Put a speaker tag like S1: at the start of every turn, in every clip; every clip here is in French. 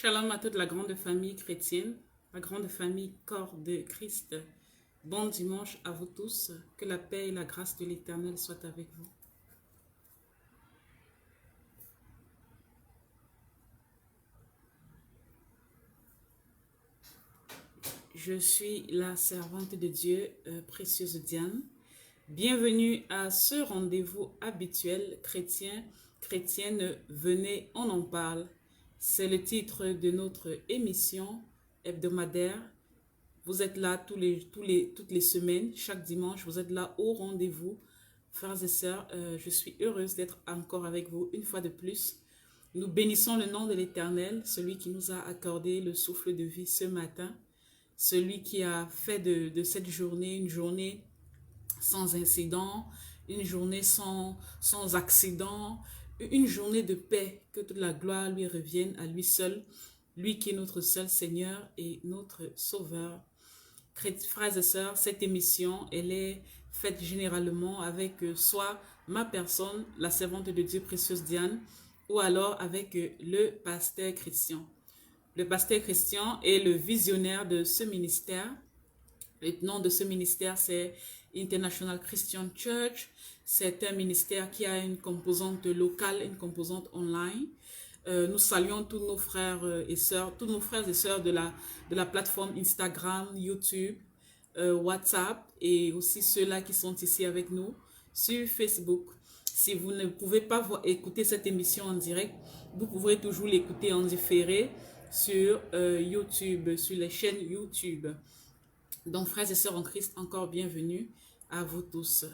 S1: Shalom à toute la grande famille chrétienne, la grande famille corps de Christ. Bon dimanche à vous tous. Que la paix et la grâce de l'Éternel soient avec vous. Je suis la servante de Dieu, précieuse Diane. Bienvenue à ce rendez-vous habituel chrétien, chrétienne, venez, on en parle. C'est le titre de notre émission hebdomadaire. Vous êtes là toutes les semaines, chaque dimanche, vous êtes là au rendez-vous. Frères et sœurs, je suis heureuse d'être encore avec vous une fois de plus. Nous bénissons le nom de l'Éternel, celui qui nous a accordé le souffle de vie ce matin, celui qui a fait de cette journée une journée sans incident, une journée sans accident, une journée de paix, que toute la gloire lui revienne à lui seul, lui qui est notre seul Seigneur et notre Sauveur. Frères et sœurs, cette émission, elle est faite généralement avec soit ma personne, la servante de Dieu précieuse Diane, ou alors avec le pasteur Christian. Le pasteur Christian est le visionnaire de ce ministère. Le nom de ce ministère, c'est International Christian Church. C'est un ministère qui a une composante locale, une composante online. Nous saluons tous nos frères et sœurs, de la plateforme Instagram, YouTube, WhatsApp et aussi ceux-là qui sont ici avec nous sur Facebook. Si vous ne pouvez pas écouter cette émission en direct, vous pourrez toujours l'écouter en différé sur YouTube, sur les chaînes YouTube. Donc, frères et sœurs en Christ, encore bienvenue à vous tous.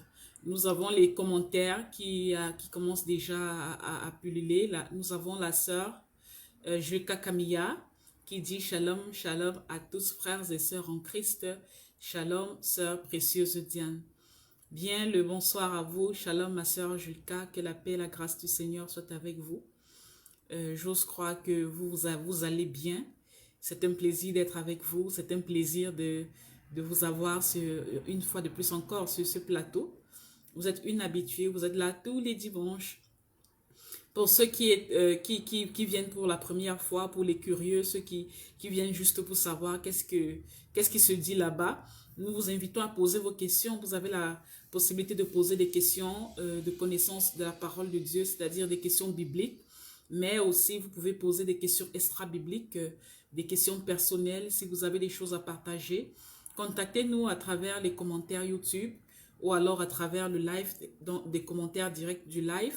S1: Nous avons les commentaires qui commencent déjà à pulluler. Là, nous avons la sœur Juka Camilla qui dit Shalom, Shalom à tous frères et sœurs en Christ. Shalom, sœur précieuse Diane. Bien, le bonsoir à vous. Shalom, ma sœur Juka. Que la paix et la grâce du Seigneur soient avec vous. J'ose croire que vous allez bien. C'est un plaisir d'être avec vous. C'est un plaisir de vous avoir une fois de plus encore sur ce plateau. Vous êtes une habituée, vous êtes là tous les dimanches. Pour ceux qui viennent pour la première fois, pour les curieux, ceux qui viennent juste pour savoir qu'est-ce qui se dit là-bas, nous vous invitons à poser vos questions. Vous avez la possibilité de poser des questions de connaissance de la parole de Dieu, c'est-à-dire des questions bibliques, mais aussi vous pouvez poser des questions extra-bibliques, des questions personnelles, si vous avez des choses à partager. Contactez-nous à travers les commentaires YouTube ou alors à travers le live, des commentaires directs du live.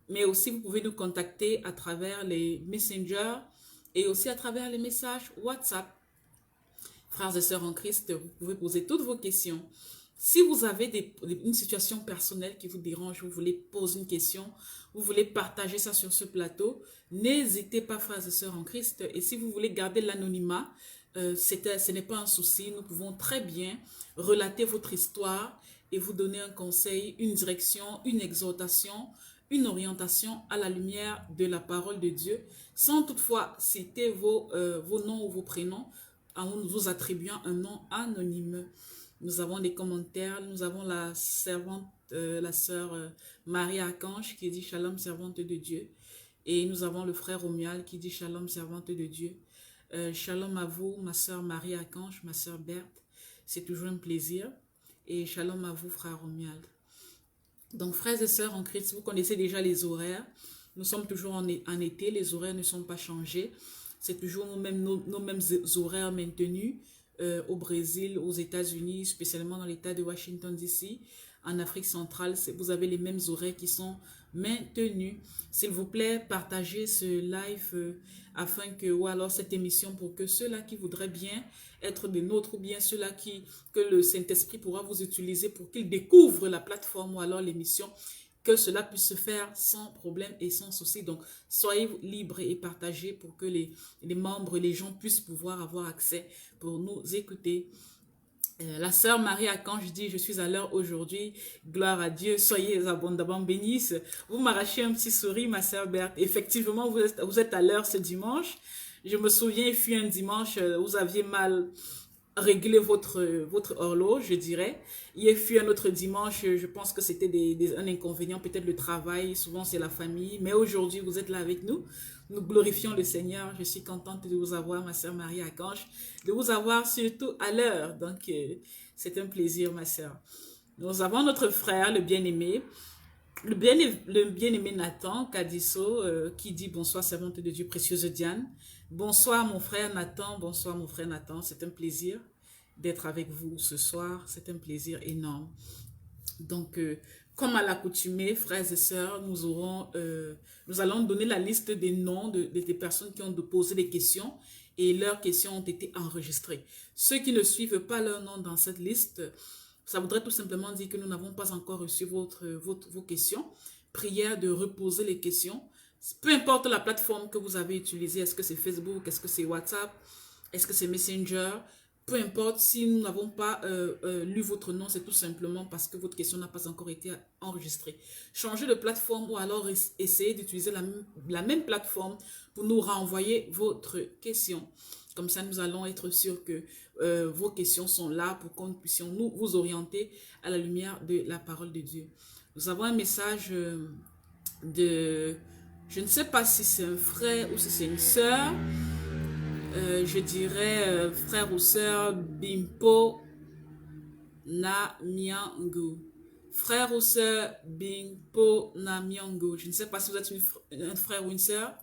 S1: Mais aussi, vous pouvez nous contacter à travers les messengers et aussi à travers les messages WhatsApp. Frères et sœurs en Christ, vous pouvez poser toutes vos questions. Si vous avez une situation personnelle qui vous dérange, vous voulez poser une question, vous voulez partager ça sur ce plateau, n'hésitez pas, frères et sœurs en Christ. Et si vous voulez garder l'anonymat, ce n'est pas un souci. Nous pouvons très bien relater votre histoire et vous donner un conseil, une direction, une exhortation, une orientation à la lumière de la parole de Dieu, sans toutefois citer vos noms ou vos prénoms, en vous attribuant un nom anonyme. Nous avons des commentaires, nous avons la sœur Marie Archange qui dit Shalom, servante de Dieu. Et nous avons le frère Romuald qui dit Shalom, servante de Dieu. Shalom à vous, ma sœur Marie Archange, ma sœur Berthe. C'est toujours un plaisir. Et shalom à vous, frère Romuald. Donc, frères et sœurs en Christ, vous connaissez déjà les horaires. Nous sommes toujours en été, les horaires ne sont pas changés. C'est toujours nos mêmes horaires maintenus au Brésil, aux États-Unis, spécialement dans l'État de Washington DC. En Afrique centrale, vous avez les mêmes horaires qui sont maintenus. S'il vous plaît, partagez ce live afin que, ou alors cette émission pour que ceux-là qui voudraient bien être des nôtres ou bien ceux-là que le Saint-Esprit pourra vous utiliser pour qu'ils découvrent la plateforme ou alors l'émission, que cela puisse se faire sans problème et sans souci. Donc, soyez libres et partagez pour que les membres, les gens puissent pouvoir avoir accès pour nous écouter. La sœur Marie Archange dit, je suis à l'heure aujourd'hui, gloire à Dieu, soyez abondamment bénis. Vous m'arrachez un petit sourire, ma sœur Berthe. Effectivement, vous êtes à l'heure ce dimanche. Je me souviens, il fut un dimanche, vous aviez mal régler votre horloge, je dirais. Il fut un autre dimanche, je pense que c'était un inconvénient, peut-être le travail, souvent c'est la famille, mais aujourd'hui vous êtes là avec nous. Nous glorifions le Seigneur. Je suis contente de vous avoir, ma sœur Marie Archange, de vous avoir surtout à l'heure. Donc, c'est un plaisir, ma sœur. Nous avons notre frère, le bien-aimé, le bien-aimé Nathan Kadiso, qui dit bonsoir, servante de Dieu, précieuse Diane. Bonsoir, mon frère Nathan. Bonsoir, mon frère Nathan. C'est un plaisir d'être avec vous ce soir. C'est un plaisir énorme. Donc, comme à l'accoutumée, frères et sœurs, nous allons donner la liste des noms des personnes qui ont posé des questions et leurs questions ont été enregistrées. Ceux qui ne suivent pas leur nom dans cette liste, ça voudrait tout simplement dire que nous n'avons pas encore reçu vos questions. Prière de reposer les questions. Peu importe la plateforme que vous avez utilisée, est-ce que c'est Facebook, est-ce que c'est WhatsApp, est-ce que c'est Messenger, peu importe, si nous n'avons pas lu votre nom, c'est tout simplement parce que votre question n'a pas encore été enregistrée. Changez de plateforme ou alors essayez d'utiliser la même plateforme pour nous renvoyer votre question. Comme ça, nous allons être sûrs que vos questions sont là pour qu'on puisse nous vous orienter à la lumière de la parole de Dieu. Nous avons un message de... Je ne sais pas si c'est un frère ou si c'est une sœur. Je dirais frère ou sœur Bimpo Namyango. Frère ou sœur Bimpo Namyango. Je ne sais pas si vous êtes un frère ou une sœur,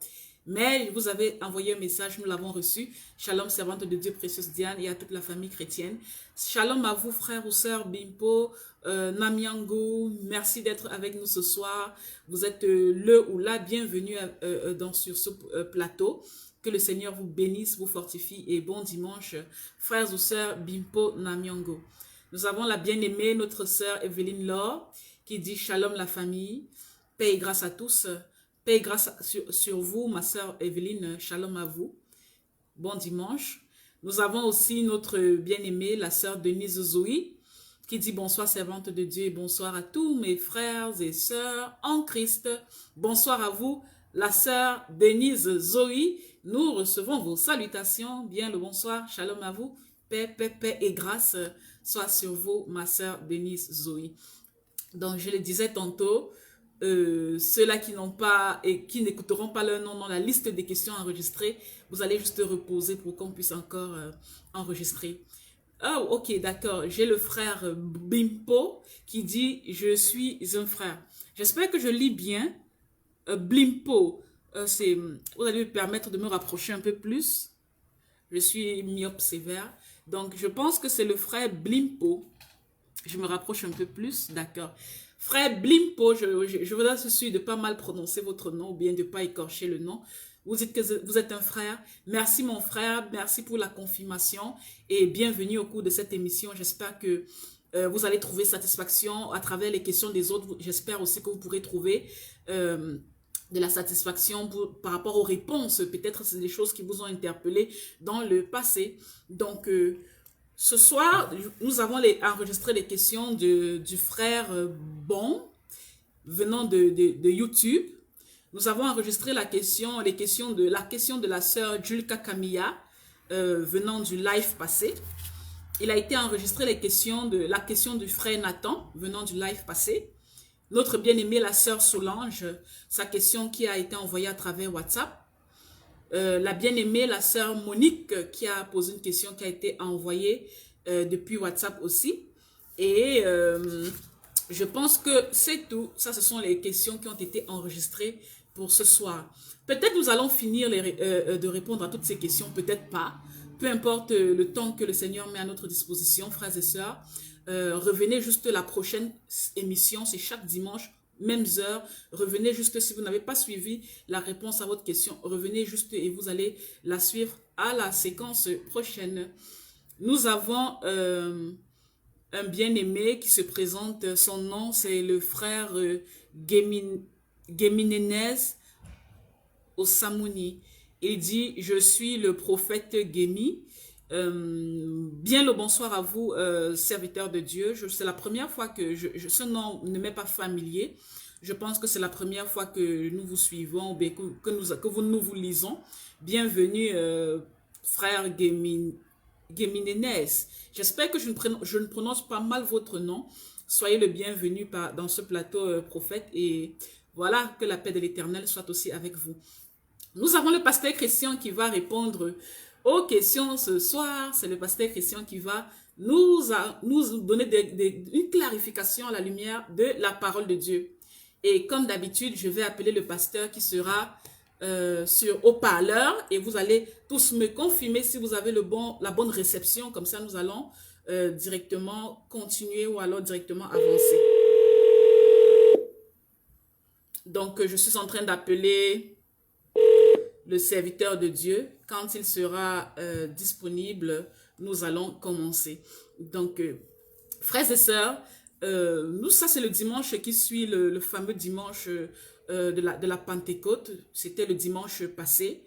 S1: mais vous avez envoyé un message, nous l'avons reçu. Shalom, servante de Dieu, précieuse Diane, et à toute la famille chrétienne. Shalom à vous, frère ou sœur Bimpo Namyango. Merci d'être avec nous ce soir. Vous êtes le ou la bienvenue sur ce plateau. Que le Seigneur vous bénisse, vous fortifie et bon dimanche, frères ou sœurs Bimpo Namyango. Nous avons la bien-aimée, notre sœur Evelyne Laure, qui dit Shalom la famille, paix et grâce à tous, paix et grâce sur vous, ma sœur Evelyne, Shalom à vous, bon dimanche. Nous avons aussi notre bien-aimée, la sœur Denise Zoé, qui dit bonsoir servante de Dieu et bonsoir à tous mes frères et sœurs en Christ. Bonsoir à vous, la sœur Denise Zoé. Nous recevons vos salutations. Bien le bonsoir. Shalom à vous. Paix, paix, paix et grâce soit sur vous, ma sœur Denise Zoé. Donc, je le disais tantôt, ceux-là qui n'ont pas et qui n'écouteront pas leur nom dans la liste des questions enregistrées, vous allez juste reposer pour qu'on puisse encore enregistrer. Oh, ok, d'accord. J'ai le frère Bimpo qui dit « Je suis un frère ». J'espère que je lis bien. Blimpo. Vous allez me permettre de me rapprocher un peu plus. Je suis myope sévère. Donc, je pense que c'est le frère Blimpo. Je me rapproche un peu plus. D'accord. Frère Blimpo, je vous assure de ne pas mal prononcer votre nom ou bien de ne pas écorcher le nom. Vous dites que vous êtes un frère. Merci mon frère. Merci pour la confirmation. Et bienvenue au cours de cette émission. J'espère que vous allez trouver satisfaction à travers les questions des autres. J'espère aussi que vous pourrez trouver... de la satisfaction par rapport aux réponses. Peut-être c'est des choses qui vous ont interpellé dans le passé. Donc, ce soir, nous avons enregistré les questions du frère Bon, venant de YouTube. Nous avons enregistré les questions de la sœur Julka Camilla, venant du live passé. Il a été enregistré la question du frère Nathan, venant du live passé. Notre bien-aimée, la sœur Solange, sa question qui a été envoyée à travers WhatsApp. La bien-aimée, la sœur Monique, qui a posé une question qui a été envoyée depuis WhatsApp aussi. Et je pense que c'est tout. Ça, ce sont les questions qui ont été enregistrées pour ce soir. Peut-être nous allons finir de répondre à toutes ces questions, peut-être pas. Peu importe le temps que le Seigneur met à notre disposition, frères et sœurs. Revenez juste la prochaine émission, c'est chaque dimanche, mêmes heures. Revenez juste si vous n'avez pas suivi la réponse à votre question. Revenez juste et vous allez la suivre à la séquence prochaine. Nous avons un bien-aimé qui se présente. Son nom, c'est le frère Geminenez Osamuni. Il dit, je suis le prophète Gemi. Bien le bonsoir à vous, serviteurs de Dieu. C'est la première fois que ce nom ne m'est pas familier. Je pense que c'est la première fois que nous vous suivons ou bien que nous vous lisons. Bienvenue, frère Guéminénès. J'espère que je ne prononce pas mal votre nom. Soyez le bienvenu dans ce plateau, prophète. Et voilà, que la paix de l'Éternel soit aussi avec vous. Nous avons le pasteur Christian qui va répondre aux questions ce soir. C'est le pasteur Christian qui va nous donner une clarification à la lumière de la parole de Dieu. Et comme d'habitude, je vais appeler le pasteur qui sera sur haut-parleur et vous allez tous me confirmer si vous avez la bonne réception. Comme ça, nous allons directement continuer ou alors directement avancer. Donc, je suis en train d'appeler le serviteur de Dieu. Quand il sera disponible, nous allons commencer. Donc, frères et sœurs, ça c'est le dimanche qui suit le fameux dimanche de la Pentecôte. C'était le dimanche passé.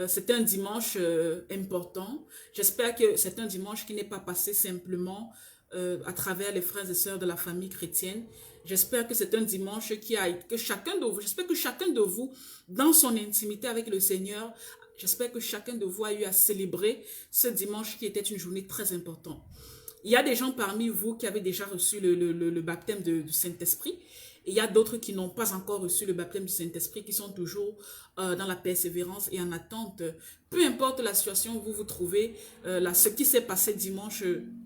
S1: C'était un dimanche important. J'espère que c'est un dimanche qui n'est pas passé simplement à travers les frères et sœurs de la famille chrétienne. J'espère que c'est un dimanche j'espère que chacun de vous, dans son intimité avec le Seigneur, j'espère que chacun de vous a eu à célébrer ce dimanche qui était une journée très importante. Il y a des gens parmi vous qui avaient déjà reçu le baptême du Saint-Esprit. Et il y a d'autres qui n'ont pas encore reçu le baptême du Saint-Esprit, qui sont toujours dans la persévérance et en attente. Peu importe la situation où vous vous trouvez, ce qui s'est passé dimanche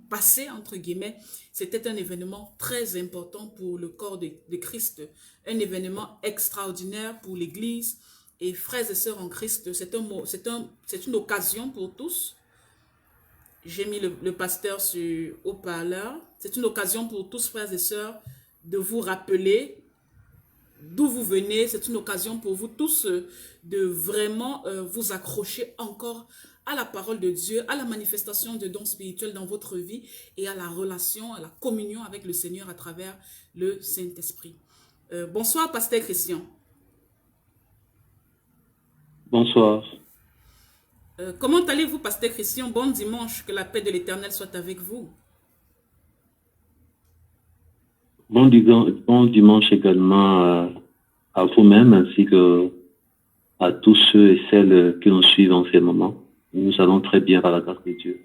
S1: passé, entre guillemets, c'était un événement très important pour le corps de Christ. Un événement extraordinaire pour l'Église. Et frères et sœurs en Christ, c'est une occasion pour tous. J'ai mis le pasteur sur haut-parleur. C'est une occasion pour tous, frères et sœurs, de vous rappeler d'où vous venez. C'est une occasion pour vous tous de vraiment vous accrocher encore à la parole de Dieu, à la manifestation de dons spirituels dans votre vie et à la relation, à la communion avec le Seigneur à travers le Saint-Esprit. Bonsoir, pasteur Christian.
S2: Bonsoir.
S1: Comment allez-vous, pasteur Christian? Bon dimanche, que la paix de l'Éternel soit avec vous.
S2: Bon dimanche également à vous-même ainsi que à tous ceux et celles qui nous suivent en ces moments. Nous allons très bien par la grâce de Dieu.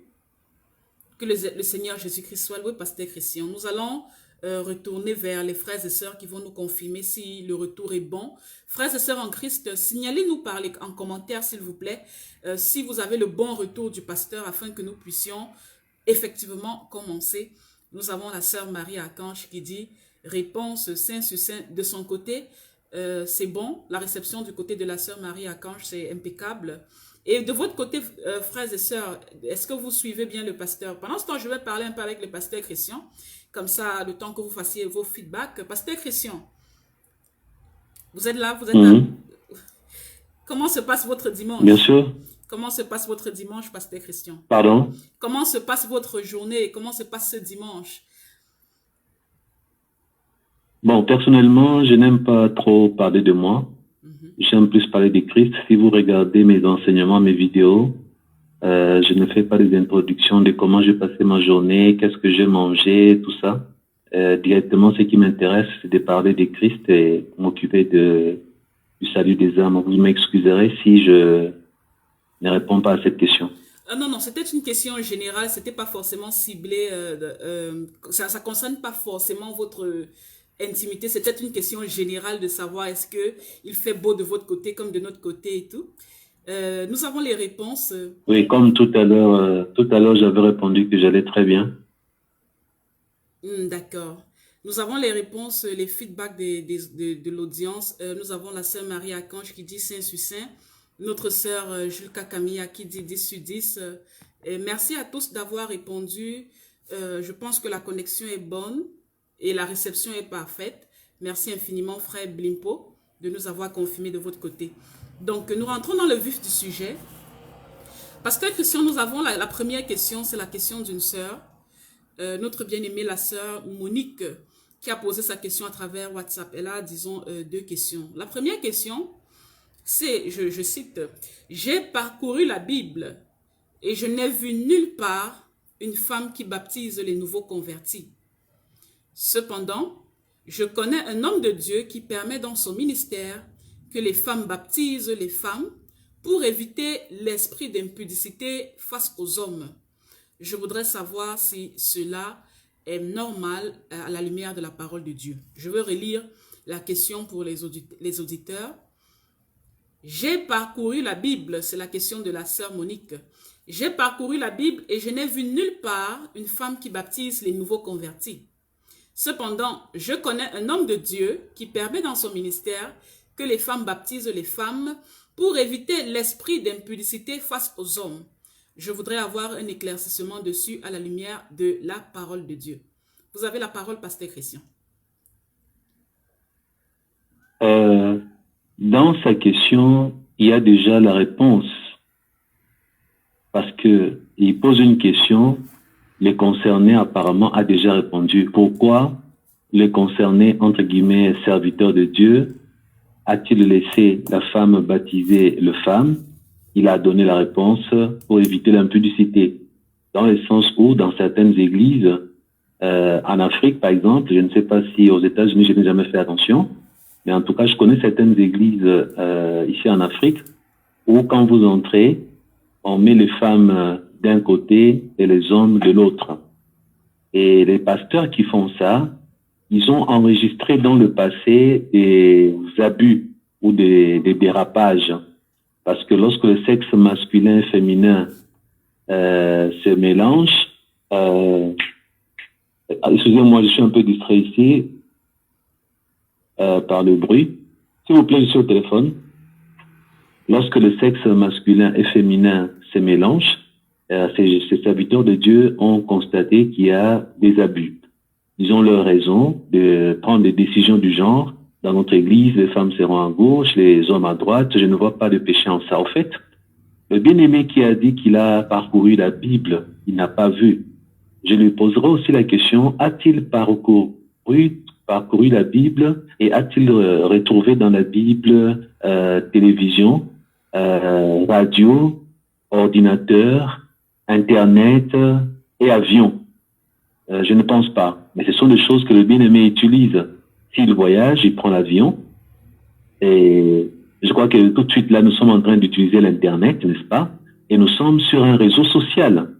S1: Que le Seigneur Jésus-Christ soit loué, pasteur Christian. Nous allons retourner vers les frères et sœurs qui vont nous confirmer si le retour est bon. Frères et sœurs en Christ, signalez-nous en commentaire, s'il vous plaît, si vous avez le bon retour du pasteur afin que nous puissions effectivement commencer. Nous avons la sœur Marie Archange qui dit « Réponse Saint sur Saint » de son côté. C'est bon, la réception du côté de la sœur Marie Archange, c'est impeccable. Et de votre côté, frères et sœurs, est-ce que vous suivez bien le pasteur? Pendant ce temps, je vais parler un peu avec le pasteur Christian. Comme ça, le temps que vous fassiez vos feedbacks. Pasteur Christian, vous êtes là? Vous êtes là? Comment se passe votre dimanche?
S2: Bien sûr.
S1: Comment se passe votre dimanche, pasteur Christian?
S2: Pardon?
S1: Comment se passe votre journée? Comment se passe ce dimanche?
S2: Bon, personnellement, je n'aime pas trop parler de moi. J'aime plus parler de Christ. Si vous regardez mes enseignements, mes vidéos, je ne fais pas des introductions de comment j'ai passé ma journée, qu'est-ce que j'ai mangé, tout ça. Directement, ce qui m'intéresse, c'est de parler de Christ et m'occuper du salut des âmes. Vous m'excuserez si je ne réponds pas à cette question.
S1: Non, c'était une question générale, c'était pas forcément ciblé, ça concerne pas forcément votre intimité, c'était une question générale de savoir est-ce que il fait beau de votre côté comme de notre côté et tout. Nous avons les réponses.
S2: Oui, comme tout à l'heure, j'avais répondu que j'allais très bien.
S1: D'accord. Nous avons les réponses, les feedbacks de l'audience. Nous avons la sœur Marie Archange qui dit Saint sur Saint. Notre sœur Julka Camilla qui dit 10 sur 10. Merci à tous d'avoir répondu. Je pense que la connexion est bonne et la réception est parfaite. Merci infiniment, frère Blimpo, de nous avoir confirmé de votre côté. Donc, nous rentrons dans le vif du sujet. Pasteur Christian, nous avons la première question, c'est la question d'une sœur. Notre bien-aimée, la sœur Monique, qui a posé sa question à travers WhatsApp. Elle a, disons, deux questions. La première question, c'est, je cite, « J'ai parcouru la Bible et je n'ai vu nulle part une femme qui baptise les nouveaux convertis. Cependant, je connais un homme de Dieu qui permet dans son ministère que les femmes baptisent les femmes pour éviter l'esprit d'impudicité face aux hommes. Je voudrais savoir si cela est normal à la lumière de la parole de Dieu. Je veux relire la question pour les auditeurs. J'ai parcouru la Bible, c'est la question de la sœur Monique. J'ai parcouru la Bible et je n'ai vu nulle part une femme qui baptise les nouveaux convertis. Cependant, je connais un homme de Dieu qui permet dans son ministère que les femmes baptisent les femmes pour éviter l'esprit d'impudicité face aux hommes. Je voudrais avoir un éclaircissement dessus à la lumière de la parole de Dieu. Vous avez la parole, pasteur Christian.
S2: Dans sa question, il y a déjà la réponse. Parce que il pose une question, les concernés apparemment a déjà répondu. Pourquoi les concernés, entre guillemets, serviteurs de Dieu, a-t-il laissé la femme baptiser le femme? Il a donné la réponse pour éviter l'impudicité. Dans le sens où, dans certaines églises, en Afrique, par exemple, je ne sais pas si aux États-Unis, je n'ai jamais fait attention, mais en tout cas, je connais certaines églises ici en Afrique où, quand vous entrez, on met les femmes d'un côté et les hommes de l'autre. Et les pasteurs qui font ça, ils ont enregistré dans le passé des abus ou des dérapages. Parce que lorsque le sexe masculin et féminin se mélangent, excusez-moi, je suis un peu distrait ici par le bruit. S'il vous plaît, je suis au téléphone. Lorsque le sexe masculin et féminin se mélangent, ces serviteurs de Dieu ont constaté qu'il y a des abus. Ils ont leur raison de prendre des décisions du genre. Dans notre église, les femmes seront à gauche, les hommes à droite. Je ne vois pas de péché en ça. Au fait, le bien-aimé qui a dit qu'il a parcouru la Bible, il n'a pas vu. Je lui poserai aussi la question, a-t-il parcouru la Bible et a-t-il retrouvé dans la Bible télévision, radio, ordinateur, Internet et avion? Je ne pense pas. Mais ce sont des choses que le bien-aimé utilise. S'il voyage, il prend l'avion. Et je crois que tout de suite, là, nous sommes en train d'utiliser l'Internet, n'est-ce pas? Et nous sommes sur un réseau social.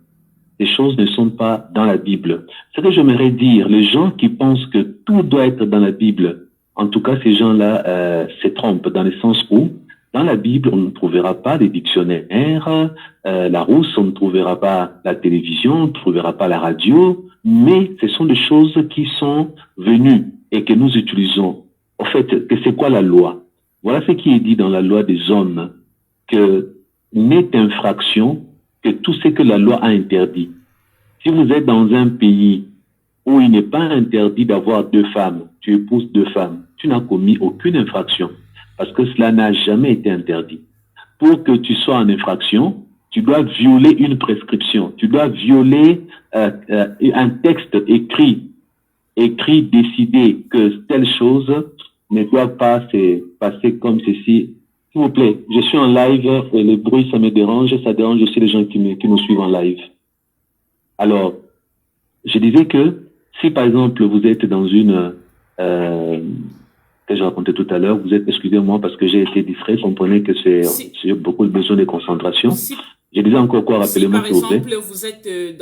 S2: Ces choses ne sont pas dans la Bible. Ce que j'aimerais dire, les gens qui pensent que tout doit être dans la Bible, en tout cas, ces gens-là se trompent dans le sens où, dans la Bible, on ne trouvera pas les dictionnaires, Larousse, on ne trouvera pas la télévision, on ne trouvera pas la radio, mais ce sont des choses qui sont venues et que nous utilisons. En fait, que c'est quoi la loi? Voilà ce qui est dit dans la loi des hommes, que n'est infraction que tout ce que la loi a interdit. Si vous êtes dans un pays où il n'est pas interdit d'avoir deux femmes, tu épouses deux femmes, tu n'as commis aucune infraction, parce que cela n'a jamais été interdit. Pour que tu sois en infraction, tu dois violer une prescription, tu dois violer un texte écrit, décidé que telle chose ne doit pas se passer comme ceci. S'il vous plaît, je suis en live et le bruit, ça me dérange, ça dérange aussi les gens qui nous suivent en live. Alors, je disais que si par exemple vous êtes dans une, que je racontais tout à l'heure, vous êtes, excusez-moi parce que j'ai été distrait, comprenez que j'ai beaucoup de besoin de concentration. Je disais encore quoi, rappelez-moi s'il vous plaît.
S1: Par exemple, vous êtes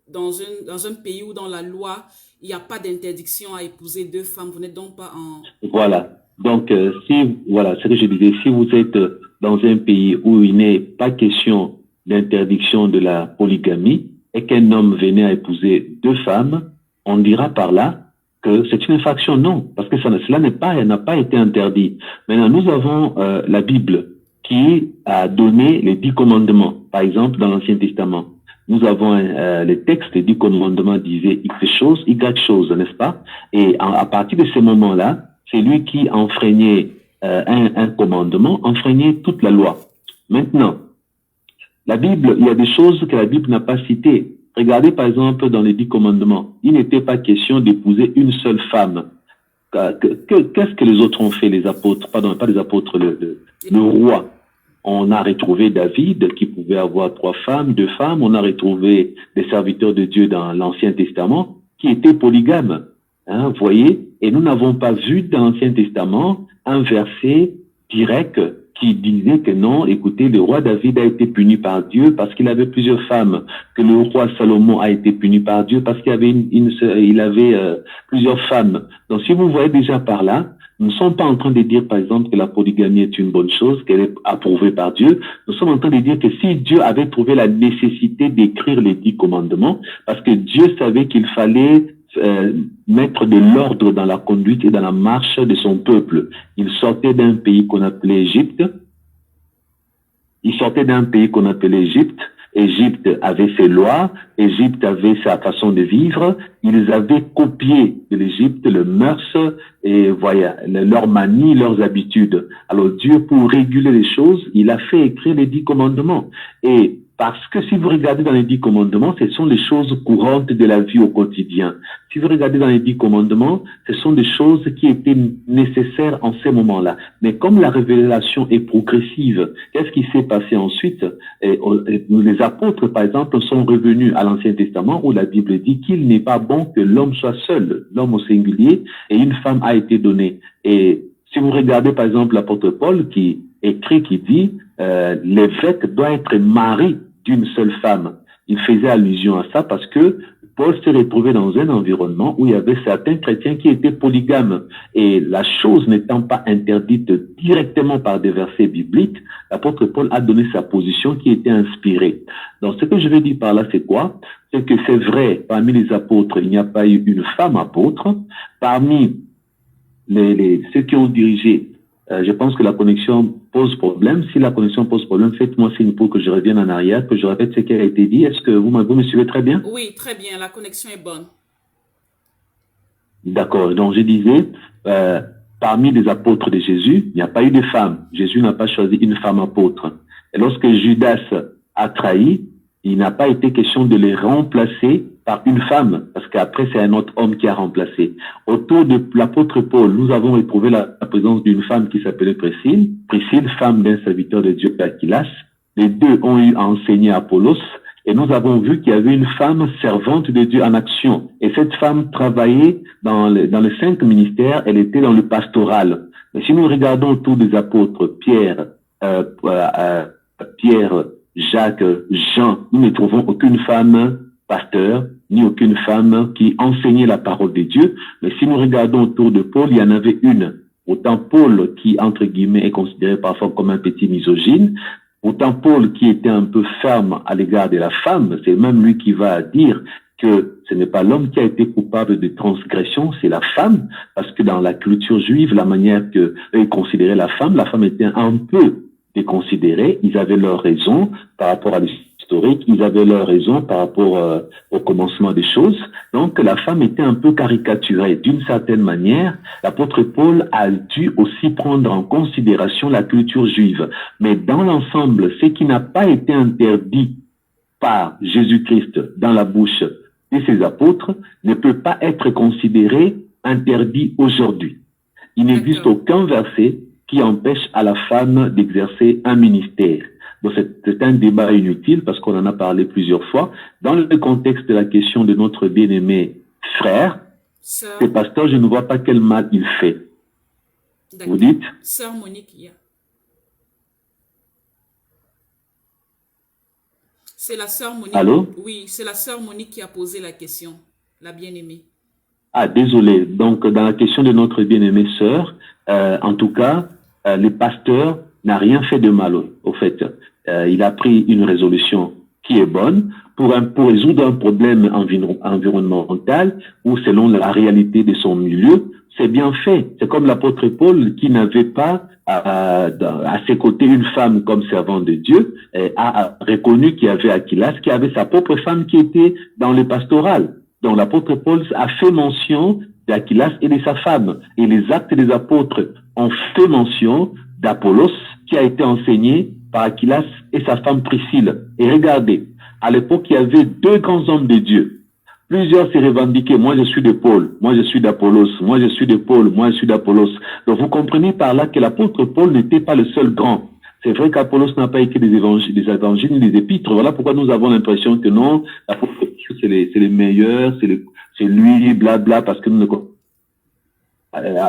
S1: dans un pays où dans la loi, il n'y a pas d'interdiction à épouser deux femmes, vous n'êtes donc pas en...
S2: Voilà. Donc, voilà, c'est ce que je disais, si vous êtes dans un pays où il n'est pas question d'interdiction de la polygamie et qu'un homme venait à épouser deux femmes, on dira par là que c'est une infraction. Non, parce que cela n'a pas été interdit. Maintenant, nous avons la Bible qui a donné les 10 commandements. Par exemple, dans l'Ancien Testament, nous avons les textes des 10 commandements disaient X chose, Y chose, n'est-ce pas? Et à partir de ce moment-là, c'est lui qui enfreignait un commandement, enfreignait toute la loi. Maintenant, la Bible, il y a des choses que la Bible n'a pas citées. Regardez par exemple dans les 10 commandements, il n'était pas question d'épouser une seule femme. Qu'est-ce que les autres ont fait, les apôtres, pardon, pas les apôtres, le roi? On a retrouvé David qui pouvait avoir 3 femmes, 2 femmes. On a retrouvé des serviteurs de Dieu dans l'Ancien Testament qui étaient polygames. Hein, vous voyez? Et nous n'avons pas vu dans l'Ancien Testament un verset direct qui disait que non, écoutez, le roi David a été puni par Dieu parce qu'il avait plusieurs femmes, que le roi Salomon a été puni par Dieu parce qu'il avait il avait plusieurs femmes. Donc si vous voyez déjà par là, nous ne sommes pas en train de dire, par exemple, que la polygamie est une bonne chose, qu'elle est approuvée par Dieu. Nous sommes en train de dire que si Dieu avait trouvé la nécessité d'écrire les 10 commandements, parce que Dieu savait qu'il fallait mettre de l'ordre dans la conduite et dans la marche de son peuple. Il sortait d'un pays qu'on appelait Égypte. Égypte avait ses lois, Égypte avait sa façon de vivre. Ils avaient copié de l'Égypte le mœurs et voilà, leurs manies, leurs habitudes. Alors Dieu, pour réguler les choses, il a fait écrire les 10 commandements. Et parce que si vous regardez dans les 10 commandements, ce sont les choses courantes de la vie au quotidien. Si vous regardez dans les 10 commandements, ce sont des choses qui étaient nécessaires en ces moments-là. Mais comme la révélation est progressive, qu'est-ce qui s'est passé ensuite? Les apôtres, par exemple, sont revenus à l'Ancien Testament où la Bible dit qu'il n'est pas bon que l'homme soit seul, l'homme au singulier, et une femme a été donnée. Et si vous regardez, par exemple, l'apôtre Paul qui écrit, qui dit l'évêque doit être mari d'une seule femme. Il faisait allusion à ça parce que Paul s'est retrouvé dans un environnement où il y avait certains chrétiens qui étaient polygames. Et la chose n'étant pas interdite directement par des versets bibliques, l'apôtre Paul a donné sa position qui était inspirée. Donc ce que je veux dire par là, c'est quoi? C'est que c'est vrai, parmi les apôtres, il n'y a pas eu une femme apôtre. Parmi ceux qui ont dirigé, je pense que la connexion pose problème. Si la connexion pose problème, faites-moi signe pour que je revienne en arrière, que je répète ce qui a été dit. Est-ce que vous me suivez très bien?
S1: Oui, très bien. La connexion est bonne.
S2: D'accord. Donc, je disais, parmi les apôtres de Jésus, il n'y a pas eu de femme. Jésus n'a pas choisi une femme apôtre. Et lorsque Judas a trahi, il n'a pas été question de les remplacer par une femme, parce qu'après, c'est un autre homme qui a remplacé. Autour de l'apôtre Paul, nous avons retrouvé la présence d'une femme qui s'appelait Priscille. Priscille, femme d'un serviteur de Dieu, Aquilas. Les deux ont eu à enseigner Apollos. Et nous avons vu qu'il y avait une femme servante de Dieu en action. Et cette femme travaillait dans les 5 ministères, elle était dans le pastoral. Mais si nous regardons autour des apôtres, Pierre, Jacques, Jean, nous ne trouvons aucune femme pasteur, ni aucune femme qui enseignait la parole de Dieu. Mais si nous regardons autour de Paul, il y en avait une. Autant Paul, qui, entre guillemets, est considéré parfois comme un petit misogyne, autant Paul, qui était un peu ferme à l'égard de la femme, c'est même lui qui va dire que ce n'est pas l'homme qui a été coupable de transgression, c'est la femme, parce que dans la culture juive, la manière que eux considéraient la femme était un peu déconsidérée. Ils avaient leur raison par rapport à l'historique, ils avaient leur raison par rapport au commencement des choses. Donc la femme était un peu caricaturée. D'une certaine manière, l'apôtre Paul a dû aussi prendre en considération la culture juive. Mais dans l'ensemble, ce qui n'a pas été interdit par Jésus-Christ dans la bouche de ses apôtres ne peut pas être considéré interdit aujourd'hui. Il n'existe aucun verset qui empêche à la femme d'exercer un ministère. Donc c'est un débat inutile parce qu'on en a parlé plusieurs fois. Dans le contexte de la question de notre bien-aimé frère, ce pasteur, je ne vois pas quel mal il fait. Vous dites?
S1: Sœur Monique, c'est la sœur Monique.
S2: Allô?
S1: Oui, c'est la sœur Monique qui a posé la question, la bien-aimée.
S2: Ah, désolé. Donc, dans la question de notre bien-aimée sœur, en tout cas, le pasteur n'a rien fait de mal, au fait. Il a pris une résolution qui est bonne pour résoudre un problème environnemental ou selon la réalité de son milieu. C'est bien fait. C'est comme l'apôtre Paul qui n'avait pas à ses côtés une femme comme servante de Dieu, a reconnu qu'il y avait Aquilas, qui avait sa propre femme qui était dans le pastoral. Donc l'apôtre Paul a fait mention d'Aquilas et de sa femme. Et les actes des apôtres ont fait mention d'Apollos qui a été enseigné par Aquilas et sa femme Priscille. Et regardez, à l'époque, il y avait 2 grands hommes de Dieu. Plusieurs se revendiquaient, moi je suis de Paul, moi je suis d'Apollos, moi je suis de Paul, moi je suis d'Apollos. Donc vous comprenez par là que l'apôtre Paul n'était pas le seul grand. C'est vrai qu'Apollos n'a pas écrit des évangiles ni des épîtres. Voilà pourquoi nous avons l'impression que non, l'apôtre c'est les meilleurs, c'est lui, blabla, parce que nous ne...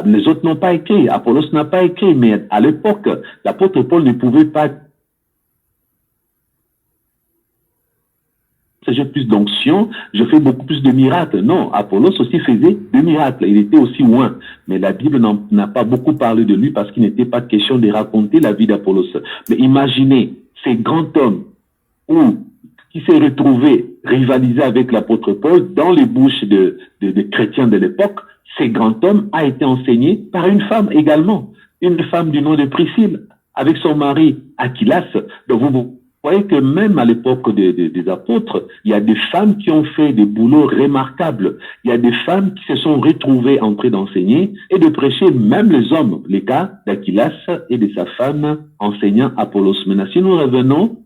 S2: Les autres n'ont pas écrit, Apollos n'a pas écrit, mais à l'époque, l'apôtre Paul ne pouvait pas. J'ai plus d'onction, je fais beaucoup plus de miracles. Non, Apollos aussi faisait des miracles. Il était aussi loin. Mais la Bible n'a pas beaucoup parlé de lui parce qu'il n'était pas question de raconter la vie d'Apollos. Mais imaginez ces grands hommes qui s'est retrouvé rivaliser avec l'apôtre Paul dans les bouches de chrétiens de l'époque. Ces grands hommes a été enseigné par une femme également. Une femme du nom de Priscille avec son mari Aquilas. Donc vous voyez que même à l'époque des apôtres, il y a des femmes qui ont fait des boulots remarquables. Il y a des femmes qui se sont retrouvées en train d'enseigner et de prêcher, même les hommes, les cas d'Aquilas et de sa femme enseignant Apollos. Maintenant, si nous revenons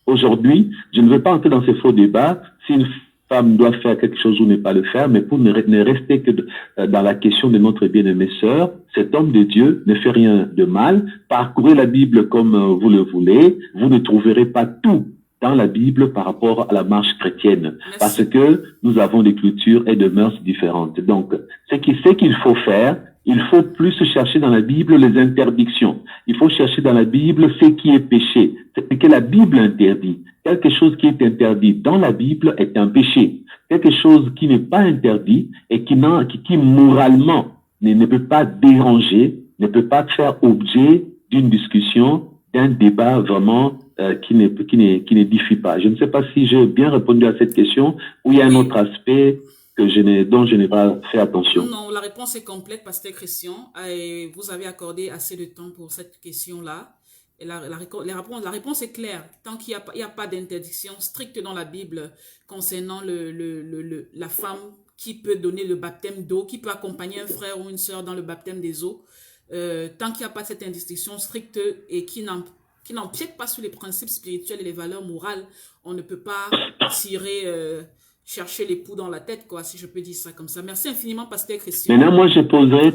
S2: aujourd'hui, je ne vais pas entrer dans ces faux débats, si une femme doit faire quelque chose ou ne pas le faire, mais pour ne rester que dans la question de notre bien-aimée sœur, cet homme de Dieu ne fait rien de mal. Parcourez la Bible comme vous le voulez. Vous ne trouverez pas tout dans la Bible par rapport à la marche chrétienne. Merci. Parce que nous avons des cultures et des mœurs différentes. Donc, ce qu'il faut faire, il faut plus chercher dans la Bible les interdictions. Il faut chercher dans la Bible ce qui est péché. C'est ce que la Bible interdit. Quelque chose qui est interdit dans la Bible est un péché. Quelque chose qui n'est pas interdit et qui moralement ne peut pas déranger, ne peut pas faire objet d'une discussion, d'un débat vraiment qui n'édifie pas. Je ne sais pas si j'ai bien répondu à cette question ou il y a un autre aspect dont je n'ai pas fait attention.
S1: Non, la réponse est complète, Pasteur Christian. Et vous avez accordé assez de temps pour cette question-là. Et la réponse est claire. Tant qu'il n'y a pas d'interdiction stricte dans la Bible concernant la femme qui peut donner le baptême d'eau, qui peut accompagner un frère ou une sœur dans le baptême des eaux, tant qu'il n'y a pas cette interdiction stricte et qui n'empiète pas sur les principes spirituels et les valeurs morales, on ne peut pas chercher l'époux dans la tête, quoi, si je peux dire ça comme ça. Merci infiniment, Pasteur Christian.
S2: Maintenant, moi, je poserai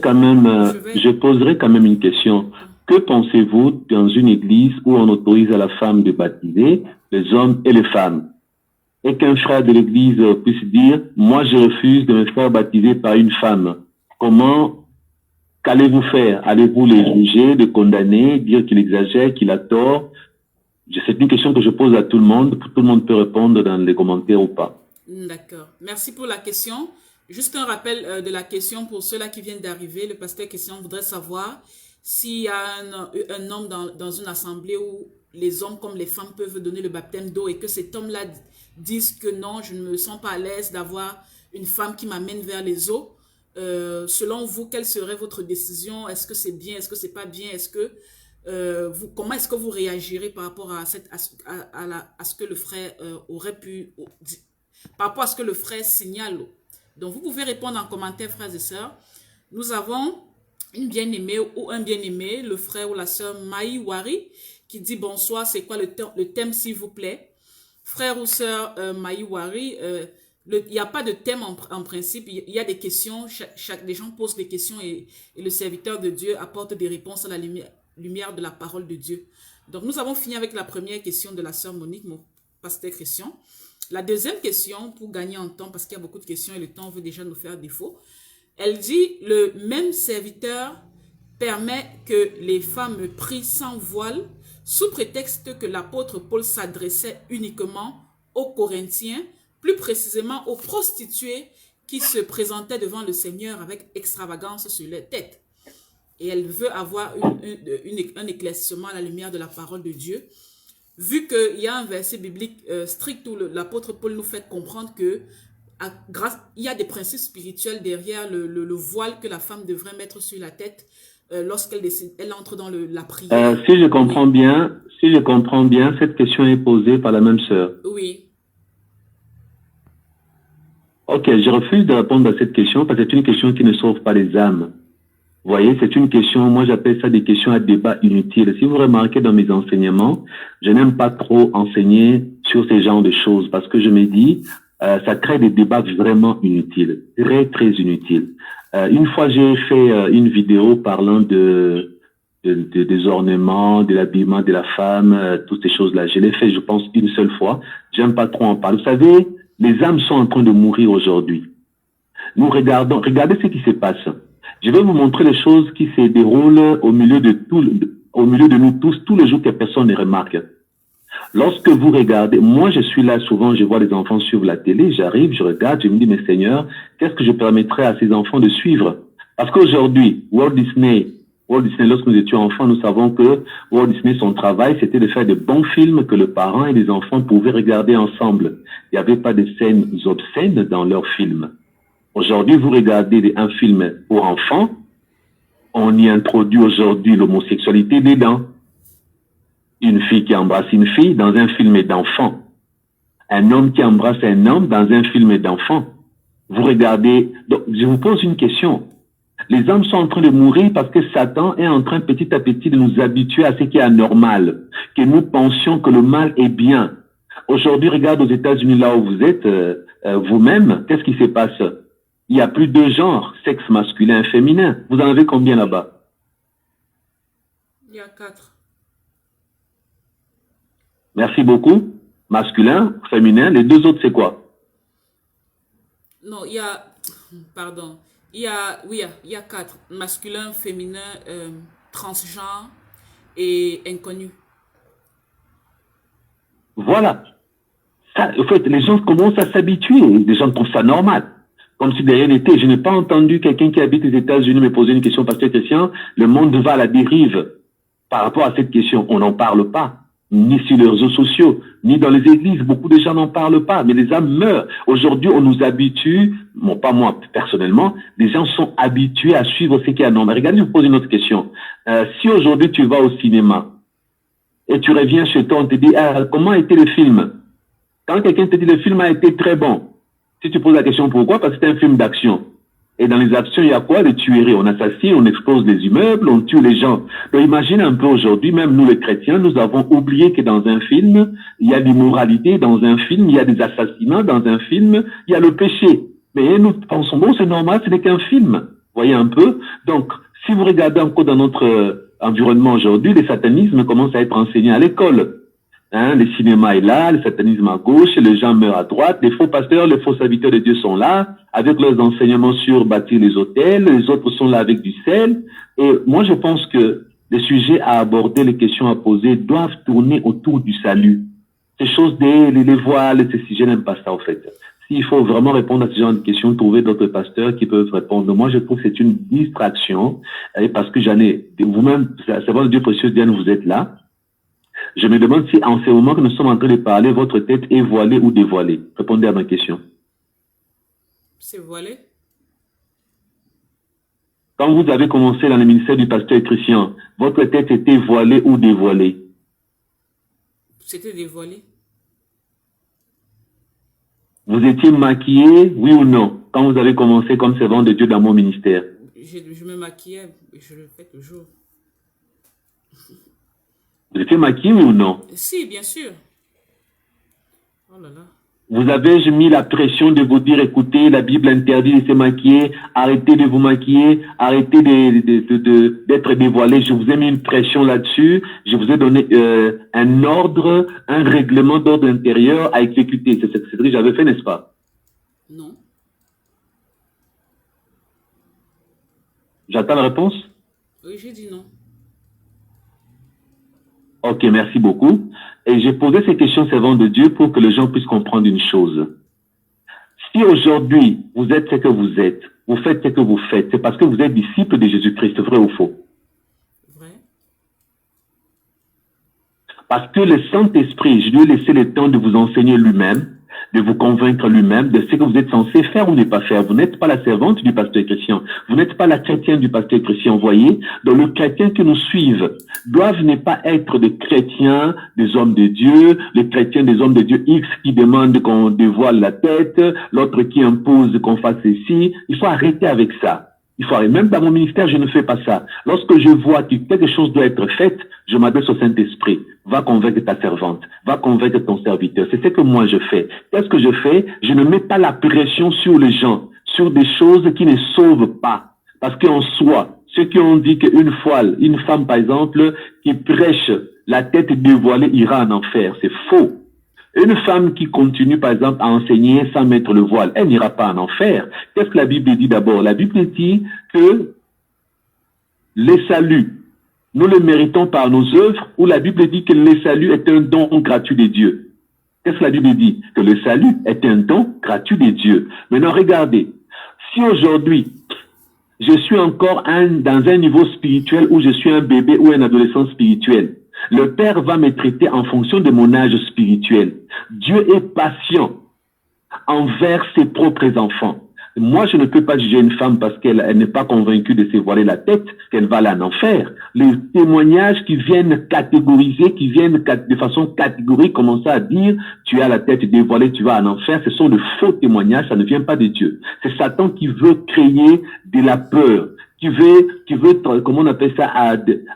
S2: quand même une question. Que pensez-vous dans une église où on autorise à la femme de baptiser les hommes et les femmes? Et qu'un frère de l'église puisse dire, moi, je refuse de me faire baptiser par une femme. Qu'allez-vous faire? Allez-vous les juger, les condamner, dire qu'il exagère, qu'il a tort? C'est une question que je pose à tout le monde. Tout le monde peut répondre dans les commentaires ou pas.
S1: D'accord. Merci pour la question. Juste un rappel de la question pour ceux-là qui viennent d'arriver. Le pasteur question voudrait savoir s'il y a un homme dans une assemblée où les hommes comme les femmes peuvent donner le baptême d'eau et que cet homme-là dise que non, je ne me sens pas à l'aise d'avoir une femme qui m'amène vers les eaux. Selon vous, quelle serait votre décision? Est-ce que c'est bien? Est-ce que c'est pas bien? Comment est-ce que vous réagirez par rapport à ce que le frère aurait pu par rapport à ce que le frère signale? Donc, vous pouvez répondre en commentaire, frères et sœurs. Nous avons une bien-aimée ou un bien-aimé, le frère ou la sœur Maï Wari, qui dit bonsoir, c'est quoi le thème, s'il vous plaît? Frère ou sœur Maï Wari, il n'y a pas de thème en principe, il y a des questions, les gens posent des questions et le serviteur de Dieu apporte des réponses à la lumière de la parole de Dieu. Donc, nous avons fini avec la première question de la sœur Monique, mon pasteur Christian. La deuxième question, pour gagner en temps, parce qu'il y a beaucoup de questions et le temps veut déjà nous faire défaut, elle dit, le même serviteur permet que les femmes prient sans voile, sous prétexte que l'apôtre Paul s'adressait uniquement aux Corinthiens, plus précisément aux prostituées qui se présentaient devant le Seigneur avec extravagance sur leur tête. Et elle veut avoir un éclaircissement à la lumière de la parole de Dieu. Vu qu'il y a un verset biblique strict où l'apôtre Paul nous fait comprendre que il y a des principes spirituels derrière le voile que la femme devrait mettre sur la tête lorsqu'elle entre dans la prière.
S2: Si je comprends bien, cette question est posée par la même sœur.
S1: Oui.
S2: Ok, je refuse de répondre à cette question parce que c'est une question qui ne sauve pas les âmes. Vous voyez, c'est une question, moi j'appelle ça des questions à débat inutiles. Si vous remarquez dans mes enseignements, je n'aime pas trop enseigner sur ces genres de choses parce que je me dis, ça crée des débats vraiment inutiles, très très inutiles. Une fois j'ai fait une vidéo parlant des ornements, de l'habillement de la femme, toutes ces choses-là. Je l'ai fait, je pense, une seule fois. J'aime pas trop en parler. Vous savez, les âmes sont en train de mourir aujourd'hui. Regardez ce qui se passe. Je vais vous montrer les choses qui se déroulent au milieu de nous tous les jours que personne ne remarque. Lorsque vous regardez, moi je suis là souvent, je vois les enfants suivre la télé, j'arrive, je regarde, je me dis, mais Seigneur, qu'est-ce que je permettrais à ces enfants de suivre? Parce qu'aujourd'hui, Walt Disney, lorsque nous étions enfants, nous savons que Walt Disney, son travail, c'était de faire de bons films que les parents et les enfants pouvaient regarder ensemble. Il n'y avait pas de scènes obscènes dans leurs films. Aujourd'hui, vous regardez un film pour enfants, on y introduit aujourd'hui l'homosexualité dedans. Une fille qui embrasse une fille dans un film d'enfant. Un homme qui embrasse un homme dans un film d'enfant. Vous regardez, donc je vous pose une question. Les hommes sont en train de mourir parce que Satan est en train petit à petit de nous habituer à ce qui est anormal, que nous pensions que le mal est bien. Aujourd'hui, regarde aux États-Unis, là où vous êtes, vous-même, qu'est-ce qui se passe? Il y a plus de genres, sexe masculin et féminin. Vous en avez combien là-bas?
S1: Il y a 4.
S2: Merci beaucoup. Masculin, féminin, les deux autres, c'est quoi?
S1: Non, il y a... Pardon. Il y a 4. Masculin, féminin, transgenre et inconnu.
S2: Voilà. Ça, en fait, les gens commencent à s'habituer. Les gens trouvent ça normal. Comme si de rien n'était. Je n'ai pas entendu quelqu'un qui habite les États-Unis me poser une question, pasteur Christian. Le monde va à la dérive. Par rapport à cette question, on n'en parle pas. Ni sur les réseaux sociaux, ni dans les églises. Beaucoup de gens n'en parlent pas, mais les âmes meurent. Aujourd'hui, on nous habitue, bon, pas moi personnellement, les gens sont habitués à suivre ce qui est normal. Regardez, je vous pose une autre question. Si aujourd'hui tu vas au cinéma et tu reviens chez toi, on te dit, comment a été le film? Quand quelqu'un te dit le film a été très bon, si tu poses la question pourquoi, parce que c'est un film d'action. Et dans les actions, il y a quoi? Les tueries. On assassine, on explose les immeubles, on tue les gens. Donc imagine un peu aujourd'hui, même nous les chrétiens, nous avons oublié que dans un film, il y a l'immoralité, dans un film, il y a des assassinats, dans un film, il y a le péché. Mais nous pensons, bon, c'est normal, ce n'est qu'un film. Voyez un peu? Donc, si vous regardez encore dans notre environnement aujourd'hui, le satanisme commence à être enseigné à l'école. Hein, le cinéma est là, le satanisme à gauche, les gens meurent à droite, les faux pasteurs, les faux serviteurs de Dieu sont là, avec leurs enseignements sur bâtir les hôtels, les autres sont là avec du sel. Et moi, je pense que les sujets à aborder, les questions à poser doivent tourner autour du salut. Ces choses, les voiles, ceci, je n'aime pas ça, en fait. S'il faut vraiment répondre à ce genre de questions, trouver d'autres pasteurs qui peuvent répondre. Moi, je trouve que c'est une distraction, et parce que j'en ai, vous-même, c'est vrai, Dieu précieux, Diane, vous êtes là. Je me demande si, en ce moment que nous sommes en train de parler, votre tête est voilée ou dévoilée. Répondez à ma question.
S1: C'est voilé.
S2: Quand vous avez commencé dans le ministère du pasteur Christian, votre tête était voilée ou dévoilée?
S1: C'était dévoilé.
S2: Vous étiez maquillé, oui ou non, quand vous avez commencé comme servant de Dieu dans mon ministère?
S1: Je me maquillais, je le fais toujours.
S2: Vous étiez maquillé, oui ou non?
S1: Si, bien sûr. Oh là là.
S2: Vous avez mis la pression de vous dire, écoutez, la Bible interdit de se maquiller, arrêtez de vous maquiller, arrêtez d'être dévoilé. Je vous ai mis une pression là-dessus. Je vous ai donné un ordre, un règlement d'ordre intérieur à exécuter. C'est ce que j'avais fait, n'est-ce pas?
S1: Non.
S2: J'attends la réponse?
S1: Oui, j'ai dit non.
S2: Ok, merci beaucoup. Et j'ai posé ces questions servant de Dieu pour que les gens puissent comprendre une chose. Si aujourd'hui, vous êtes ce que vous êtes, vous faites ce que vous faites, c'est parce que vous êtes disciple de Jésus-Christ, vrai ou faux?
S1: Vrai.
S2: Parce que le Saint-Esprit, je lui ai laissé le temps de vous enseigner lui-même, de vous convaincre lui-même de ce que vous êtes censé faire ou ne pas faire. Vous n'êtes pas la servante du pasteur Christian. Vous n'êtes pas la chrétienne du pasteur Christian, voyez. Donc le chrétien que nous suivent doivent ne pas être des chrétiens, des hommes de Dieu, les chrétiens des hommes de Dieu X qui demandent qu'on dévoile la tête, l'autre qui impose qu'on fasse ceci. Il faut arrêter avec ça. Il faut arrêter. Même dans mon ministère, je ne fais pas ça. Lorsque je vois que quelque chose doit être fait, je m'adresse au Saint-Esprit. Va convaincre ta servante. Va convaincre ton serviteur. C'est ce que moi je fais. Qu'est-ce que je fais? Je ne mets pas la pression sur les gens, sur des choses qui ne sauvent pas. Parce qu'en soi, ceux qui ont dit qu'une fois, une femme par exemple, qui prêche la tête dévoilée ira en enfer, c'est faux. Une femme qui continue, par exemple, à enseigner sans mettre le voile, elle n'ira pas en enfer. Qu'est-ce que la Bible dit d'abord? La Bible dit que les saluts, nous le méritons par nos œuvres, ou la Bible dit que le salut est un don gratuit de Dieu. Qu'est-ce que la Bible dit? Que le salut est un don gratuit de Dieu. Maintenant, regardez. Si aujourd'hui, je suis encore dans un niveau spirituel où je suis un bébé ou un adolescent spirituel, le Père va me traiter en fonction de mon âge spirituel. Dieu est patient envers ses propres enfants. Moi, je ne peux pas juger une femme parce qu'elle n'est pas convaincue de se voiler la tête, qu'elle va aller en enfer. Les témoignages qui viennent catégoriser, qui viennent de façon catégorique commencer à dire « tu as la tête dévoilée, tu vas en enfer », ce sont de faux témoignages, ça ne vient pas de Dieu. C'est Satan qui veut créer de la peur, qui veut, comment on appelle ça,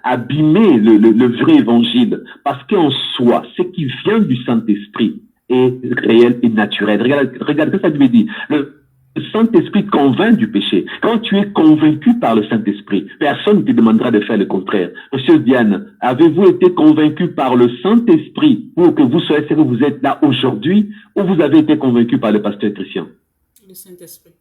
S2: abîmer le vrai évangile. Parce qu'en soi, ce qui vient du Saint-Esprit est réel et naturel. Regardez ce que ça veut dire. Le Saint-Esprit convainc du péché. Quand tu es convaincu par le Saint-Esprit, personne ne te demandera de faire le contraire. Monsieur Diane, avez-vous été convaincu par le Saint-Esprit pour que vous soyez ce que vous êtes là aujourd'hui, ou vous avez été convaincu par le pasteur Christian?
S1: Le Saint-Esprit.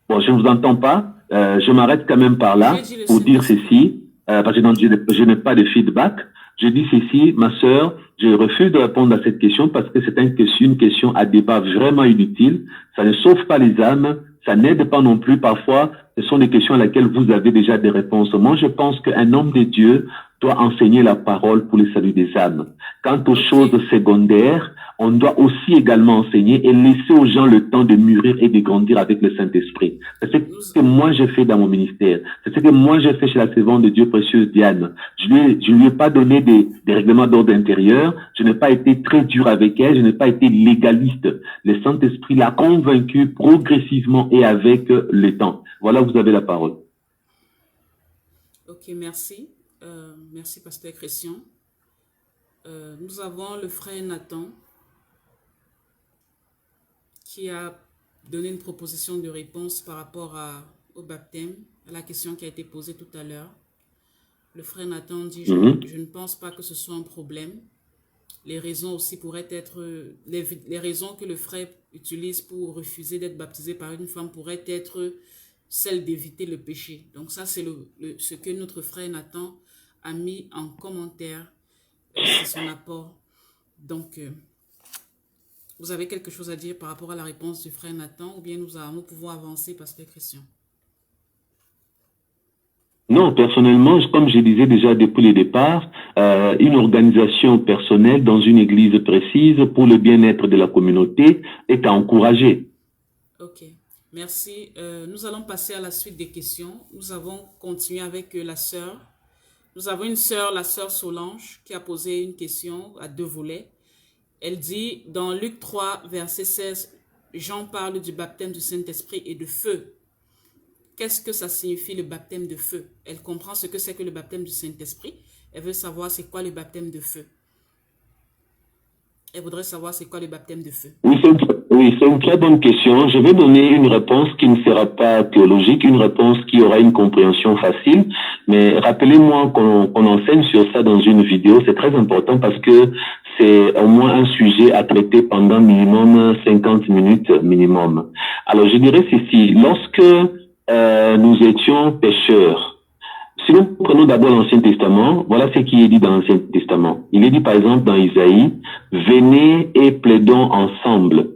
S2: Bon, je ne vous entends pas. Je m'arrête quand même par là pour dire ceci, parce que je n'ai pas de feedback. Je dis ceci, ma sœur, je refuse de répondre à cette question parce que c'est une question à débat vraiment inutile. Ça ne sauve pas les âmes, ça n'aide pas non plus. Parfois, ce sont des questions à laquelle vous avez déjà des réponses. Moi, je pense qu'un homme de Dieu doit enseigner la parole pour le salut des âmes. Quant aux choses secondaires, on doit aussi également enseigner et laisser aux gens le temps de mûrir et de grandir avec le Saint-Esprit. C'est ce que moi j'ai fait dans mon ministère. C'est ce que moi j'ai fait chez la servante de Dieu précieuse Diane. Je ne lui ai pas donné des règlements d'ordre intérieur. Je n'ai pas été très dur avec elle. Je n'ai pas été légaliste. Le Saint-Esprit l'a convaincu progressivement et avec le temps. Voilà, vous avez la parole.
S1: Ok, merci. Merci, pasteur Christian. Nous avons le frère Nathan qui a donné une proposition de réponse par rapport au baptême, à la question qui a été posée tout à l'heure. Le frère Nathan dit, je ne pense pas que ce soit un problème. Les raisons aussi pourraient être, les raisons que le frère utilise pour refuser d'être baptisé par une femme pourraient être celles d'éviter le péché. Donc ça, c'est ce que notre frère Nathan a mis en commentaire, c'est son apport. Donc, vous avez quelque chose à dire par rapport à la réponse du frère Nathan ou bien nous pouvons avancer, pasteur Christian?
S2: Non, personnellement, comme je disais déjà depuis le départ, une organisation personnelle dans une église précise pour le bien-être de la communauté est à encourager.
S1: Ok, merci. Nous allons passer à la suite des questions. Nous avons continué avec la sœur. Nous avons une sœur, la sœur Solange, qui a posé une question à 2 volets. Elle dit, dans Luc 3, verset 16, Jean parle du baptême du Saint-Esprit et de feu. Qu'est-ce que ça signifie le baptême de feu? Elle comprend ce que c'est que le baptême du Saint-Esprit. Elle veut savoir c'est quoi le baptême de feu. Elle voudrait savoir c'est quoi le baptême de feu.
S2: Oui, c'est une très bonne question. Je vais donner une réponse qui ne sera pas théologique, une réponse qui aura une compréhension facile. Mais rappelez-moi qu'on enseigne sur ça dans une vidéo. C'est très important parce que c'est au moins un sujet à traiter pendant minimum 50 minutes minimum. Alors, je dirais ceci. Lorsque nous étions pécheurs, si nous prenons d'abord l'Ancien Testament, voilà ce qui est dit dans l'Ancien Testament. Il est dit par exemple dans Isaïe, « Venez et plaidons ensemble.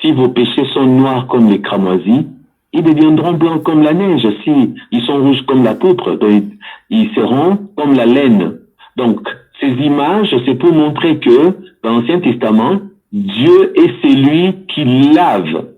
S2: Si vos péchés sont noirs comme les cramoisis, ils deviendront blancs comme la neige. Si ils sont rouges comme la pourpre, donc ils seront comme la laine. » Donc, ces images, c'est pour montrer que dans l'Ancien Testament, Dieu est celui qui lave.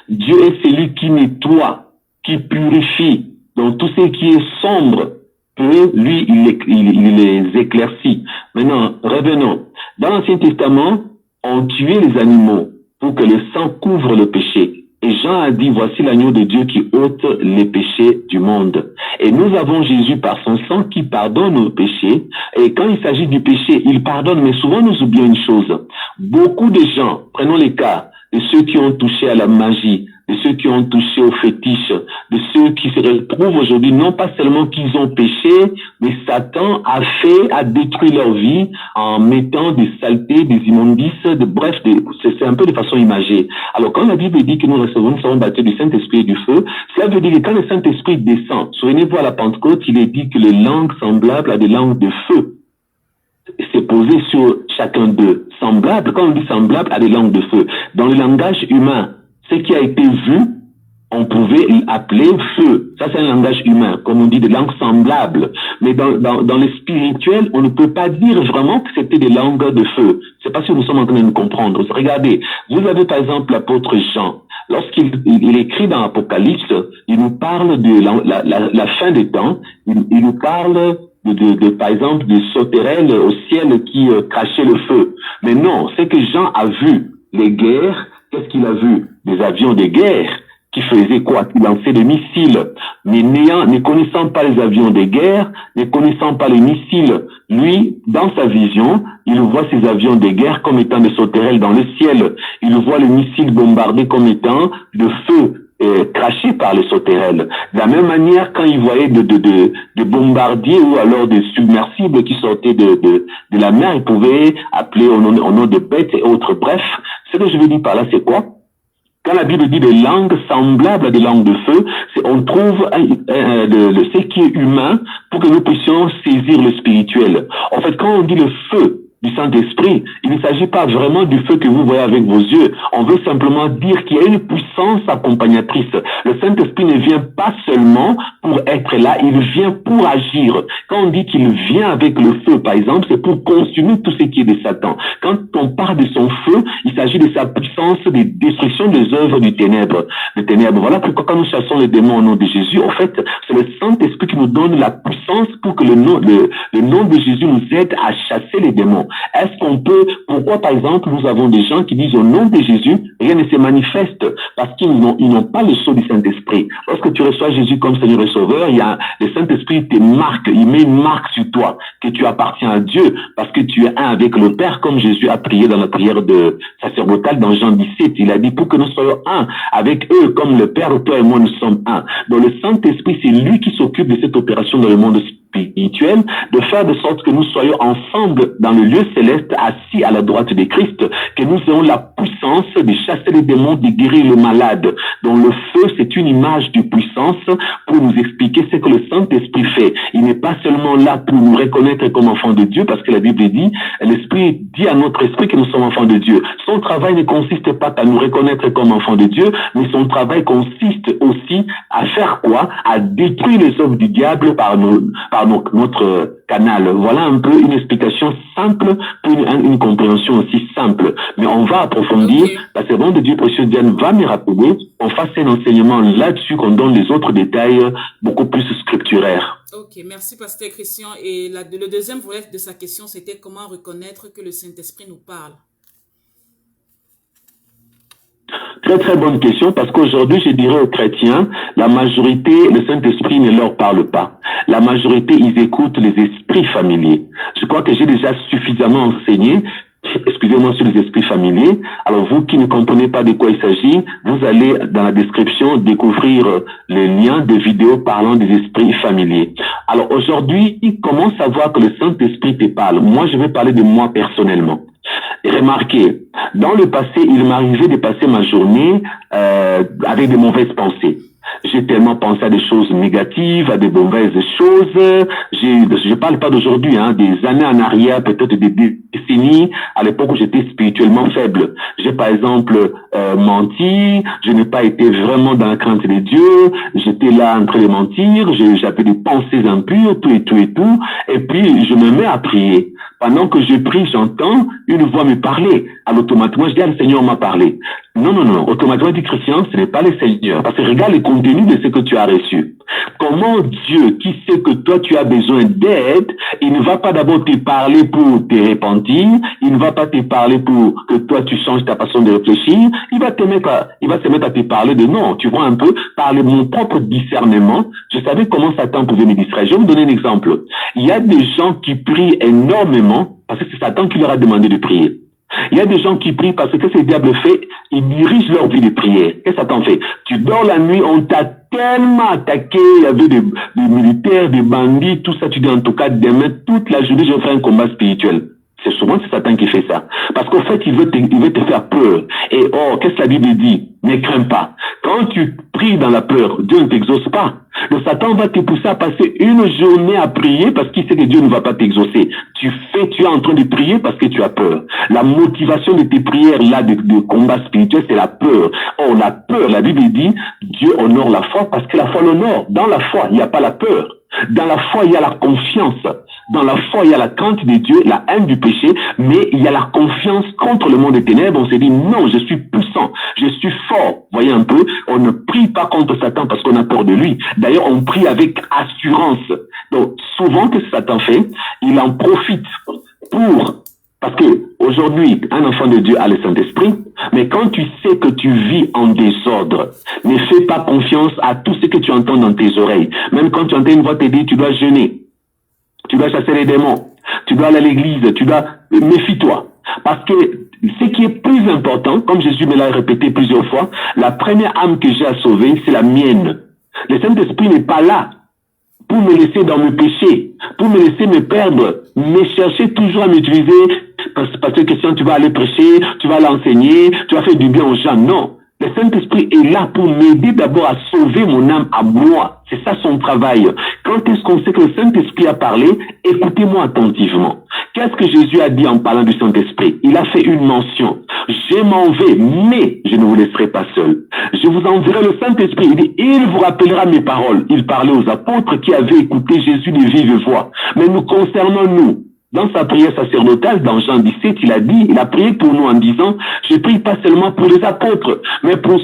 S2: Dieu est celui qui nettoie, qui purifie. Donc, tout ce qui est sombre, lui, il les éclaircit. Maintenant, revenons. Dans l'Ancien Testament, on tuait les animaux pour que le sang couvre le péché. Et Jean a dit, voici l'agneau de Dieu qui ôte les péchés du monde. Et nous avons Jésus par son sang qui pardonne nos péchés. Et quand il s'agit du péché, il pardonne. Mais souvent, nous oublions une chose. Beaucoup de gens, prenons les cas de ceux qui ont touché à la magie, de ceux qui ont touché aux fétiches, de ceux qui se retrouvent aujourd'hui, non pas seulement qu'ils ont péché, mais Satan a détruit leur vie en mettant des saletés, des immondices, c'est un peu de façon imagée. Alors quand la Bible dit que nous serons baptisés du Saint-Esprit et du feu, cela veut dire que quand le Saint-Esprit descend, souvenez-vous à la Pentecôte, il est dit que les langues semblables à des langues de feu s'est posé sur chacun d'eux. Semblable, quand on dit semblable à des langues de feu. Dans le langage humain, ce qui a été vu, on pouvait l'appeler feu. Ça, c'est un langage humain, comme on dit, des langues semblables. Mais dans le spirituel, on ne peut pas dire vraiment que c'était des langues de feu. C'est pas si nous sommes en train de nous comprendre. Regardez, vous avez par exemple l'apôtre Jean. Lorsqu'il écrit dans l'Apocalypse, il nous parle de la fin des temps. Il nous parle par exemple, des sauterelles au ciel qui crachaient le feu. Mais non, c'est que Jean a vu les guerres. Qu'est-ce qu'il a vu? Des avions de guerre qui faisaient quoi? Qui lançaient des missiles. Mais ne connaissant pas les avions de guerre, ne connaissant pas les missiles, lui, dans sa vision, il voit ces avions de guerre comme étant des sauterelles dans le ciel. Il voit les missiles bombardés comme étant de feu crachés par les sauterelles. De la même manière, quand il voyait de bombardiers ou alors des submersibles qui sortaient de la mer, il pouvait appeler au nom de bêtes et autres. Bref, ce que je veux dire par là, c'est quoi? Quand la Bible dit des langues semblables à des langues de feu, on trouve ce qui est humain pour que nous puissions saisir le spirituel. En fait, quand on dit le feu du Saint-Esprit, il ne s'agit pas vraiment du feu que vous voyez avec vos yeux. On veut simplement dire qu'il y a une puissance accompagnatrice. Le Saint-Esprit ne vient pas seulement pour être là, il vient pour agir. Quand on dit qu'il vient avec le feu, par exemple, c'est pour consumer tout ce qui est de Satan. Quand on parle de son feu, il s'agit de sa puissance de destruction des œuvres du ténèbre. Voilà pourquoi quand nous chassons les démons au nom de Jésus, en fait, c'est le Saint-Esprit qui nous donne la puissance pour que le nom de Jésus nous aide à chasser les démons. Est-ce qu'on peut, pourquoi par exemple nous avons des gens qui disent au nom de Jésus, rien ne se manifeste parce qu'ils n'ont pas le sceau du Saint-Esprit. Lorsque tu reçois Jésus comme Seigneur et Sauveur, le Saint-Esprit te marque, il met une marque sur toi, que tu appartiens à Dieu parce que tu es un avec le Père comme Jésus a prié dans la prière de sacerdotale dans Jean 17. Il a dit pour que nous soyons un avec eux comme le Père, toi et moi nous sommes un. Donc le Saint-Esprit, c'est lui qui s'occupe de cette opération dans le monde spirituel, de faire de sorte que nous soyons ensemble dans le lieu céleste, assis à la droite de Christ, que nous ayons la puissance de chasser les démons, de guérir les malades. Donc le feu, c'est une image de puissance pour nous expliquer ce que le Saint-Esprit fait. Il n'est pas seulement là pour nous reconnaître comme enfants de Dieu, parce que la Bible dit, l'Esprit dit à notre esprit que nous sommes enfants de Dieu. Son travail ne consiste pas à nous reconnaître comme enfants de Dieu, mais son travail consiste aussi à faire quoi? À détruire les œuvres du diable par notre canal. Voilà un peu une explication simple pour une compréhension aussi simple. Mais on va approfondir. Okay. La servante de Dieu précieux Diane va me rappeler. On fasse un enseignement là-dessus, qu'on donne les autres détails beaucoup plus scripturaires.
S1: Ok, merci Pasteur Christian. Et le deuxième volet de sa question, c'était comment reconnaître que le Saint-Esprit nous parle.
S2: Très très bonne question, parce qu'aujourd'hui, je dirais aux chrétiens, la majorité, le Saint-Esprit ne leur parle pas. La majorité, ils écoutent les esprits familiers. Je crois que j'ai déjà suffisamment enseigné, excusez-moi, sur les esprits familiers. Alors vous qui ne comprenez pas de quoi il s'agit, vous allez dans la description découvrir le lien de vidéos parlant des esprits familiers. Alors aujourd'hui, comment savoir que le Saint-Esprit te parle? Moi, je vais parler de moi personnellement. Et remarquez, dans le passé, il m'arrivait de passer ma journée avec de mauvaises pensées. J'ai tellement pensé à des choses négatives, à des mauvaises choses. Je parle pas d'aujourd'hui, des années en arrière, peut-être des décennies, à l'époque où j'étais spirituellement faible. J'ai par exemple menti, je n'ai pas été vraiment dans la crainte de Dieu, j'étais là en train de mentir, j'avais des pensées impures, tout. Et puis je me mets à prier. Pendant que je prie, j'entends une voix me parler. Alors automatiquement, je dis, le Seigneur m'a parlé. Non. Automatiquement, dit Christian, ce n'est pas le Seigneur. Parce que regarde le contenu de ce que tu as reçu. Comment Dieu, qui sait que toi, tu as besoin d'aide, il ne va pas d'abord te parler pour te repentir, il ne va pas te parler pour que toi, tu changes ta façon de réfléchir, il va se mettre à te parler de non, tu vois un peu, par mon propre discernement, je savais comment Satan pouvait me distraire. Je vais vous donner un exemple. Il y a des gens qui prient énormément, parce que c'est Satan qui leur a demandé de prier. Il y a des gens qui prient parce que ce diable fait, ils dirigent leur vie de prière. Qu'est-ce que ça t'en fait? Tu dors la nuit, on t'a tellement attaqué, il y avait des militaires, des bandits, tout ça, tu dis en tout cas, demain, toute la journée, je vais faire un combat spirituel. C'est souvent Satan qui fait ça. Parce qu'en fait, il veut te faire peur. Et qu'est-ce que la Bible dit? Ne crains pas. Quand tu pries dans la peur, Dieu ne t'exauce pas. Le Satan va te pousser à passer une journée à prier parce qu'il sait que Dieu ne va pas t'exaucer. Tu es en train de prier parce que tu as peur. La motivation de tes prières, là, de combat spirituel, c'est la peur. Or, la peur, la Bible dit, Dieu honore la foi parce que la foi l'honore. Dans la foi, il n'y a pas la peur. Dans la foi, il y a la confiance. Dans la foi, il y a la crainte de Dieu, la haine du péché, mais il y a la confiance contre le monde des ténèbres. On se dit, non, je suis puissant, je suis fort. Voyez un peu, on ne prie pas contre Satan parce qu'on a peur de lui. D'ailleurs, on prie avec assurance. Donc, souvent, que Satan fait, il en profite parce que aujourd'hui, un enfant de Dieu a le Saint-Esprit, mais quand tu sais que tu vis en désordre, ne fais pas confiance à tout ce que tu entends dans tes oreilles. Même quand tu entends une voix te dire, tu dois jeûner, tu dois chasser les démons, tu dois aller à l'église, méfie-toi. Parce que ce qui est plus important, comme Jésus me l'a répété plusieurs fois, la première âme que j'ai à sauver, c'est la mienne. Le Saint-Esprit n'est pas là pour me laisser dans mes péchés, pour me laisser me perdre, me chercher toujours à m'utiliser, parce que question, tu vas aller prêcher, tu vas l'enseigner, tu vas faire du bien aux gens. Non. Le Saint-Esprit est là pour m'aider d'abord à sauver mon âme à moi. C'est ça son travail. Quand est-ce qu'on sait que le Saint-Esprit a parlé? Écoutez-moi attentivement. Qu'est-ce que Jésus a dit en parlant du Saint-Esprit? Il a fait une mention. Je m'en vais, mais je ne vous laisserai pas seul. Je vous enverrai le Saint-Esprit. Il dit, il vous rappellera mes paroles. Il parlait aux apôtres qui avaient écouté Jésus de vive voix. Mais nous concernons nous. Dans sa prière sacerdotale, dans Jean 17, il a prié pour nous en disant, je prie pas seulement pour les apôtres, mais pour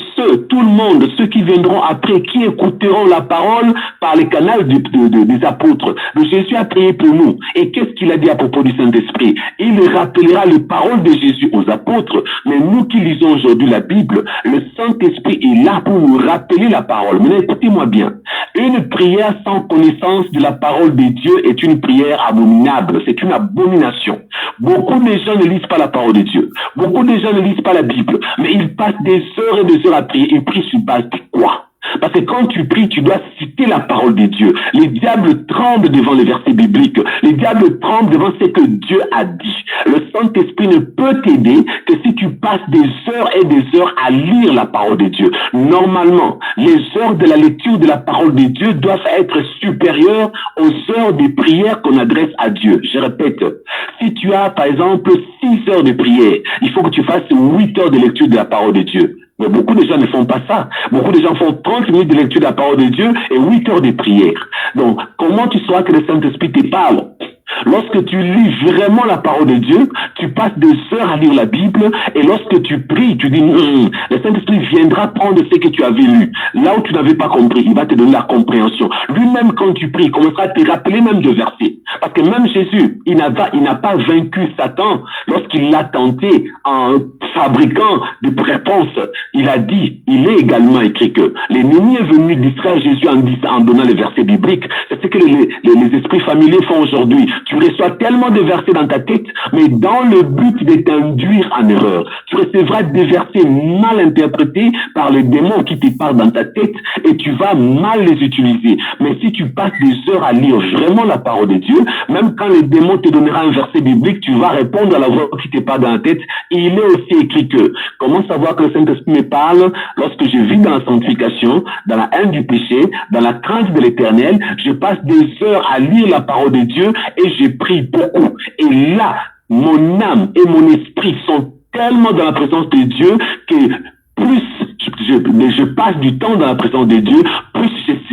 S2: tout le monde, ceux qui viendront après, qui écouteront la parole par les canaux des apôtres. Donc Jésus a prié pour nous. Et qu'est-ce qu'il a dit à propos du Saint-Esprit? Il rappellera les paroles de Jésus aux apôtres, mais nous qui lisons aujourd'hui la Bible, le Saint-Esprit est là pour nous rappeler la parole. Mais écoutez-moi bien, une prière sans connaissance de la parole de Dieu est une prière abominable. C'est une abomination. Beaucoup de gens ne lisent pas la parole de Dieu. Beaucoup de gens ne lisent pas la Bible. Mais ils passent des heures et des heures à prier. Ils prient sur base de quoi? Parce que quand tu pries, tu dois citer la parole de Dieu. Les diables tremblent devant les versets bibliques. Les diables tremblent devant ce que Dieu a dit. Le Saint-Esprit ne peut t'aider que si tu passes des heures et des heures à lire la parole de Dieu. Normalement, les heures de la lecture de la parole de Dieu doivent être supérieures aux heures de prière qu'on adresse à Dieu. Je répète, si tu as par exemple 6 heures de prière, il faut que tu fasses 8 heures de lecture de la parole de Dieu. Mais beaucoup de gens ne font pas ça. Beaucoup de gens font 30 minutes de lecture de la parole de Dieu et 8 heures de prière. Donc, comment tu sauras que le Saint-Esprit te parle? Lorsque tu lis vraiment la parole de Dieu, tu passes des heures à lire la Bible et lorsque tu pries, tu dis le Saint-Esprit viendra prendre ce que tu avais lu. Là où tu n'avais pas compris, il va te donner la compréhension. Lui-même, quand tu pries, il commencera à te rappeler même de versets. Parce que même Jésus, il n'a pas vaincu Satan lorsqu'il l'a tenté en fabriquant des réponses. Il a dit, il est également écrit que l'ennemi est venu distraire Jésus en donnant les versets bibliques. C'est ce que les esprits familiers font aujourd'hui. Tu reçois tellement de versets dans ta tête, mais dans le but de t'induire en erreur. Tu recevras des versets mal interprétés par les démons qui te parlent dans ta tête et tu vas mal les utiliser. Mais si tu passes des heures à lire vraiment la parole de Dieu, même quand les démons te donneront un verset biblique, tu vas répondre à la voix qui te parle dans la tête. Il est aussi écrit que, comment savoir que le Saint-Esprit me parle? Lorsque je vis dans la sanctification, dans la haine du péché, dans la crainte de l'Éternel, je passe des heures à lire la parole de Dieu et je prie beaucoup. Et là, mon âme et mon esprit sont tellement dans la présence de Dieu que plus je passe du temps dans la présence de Dieu, plus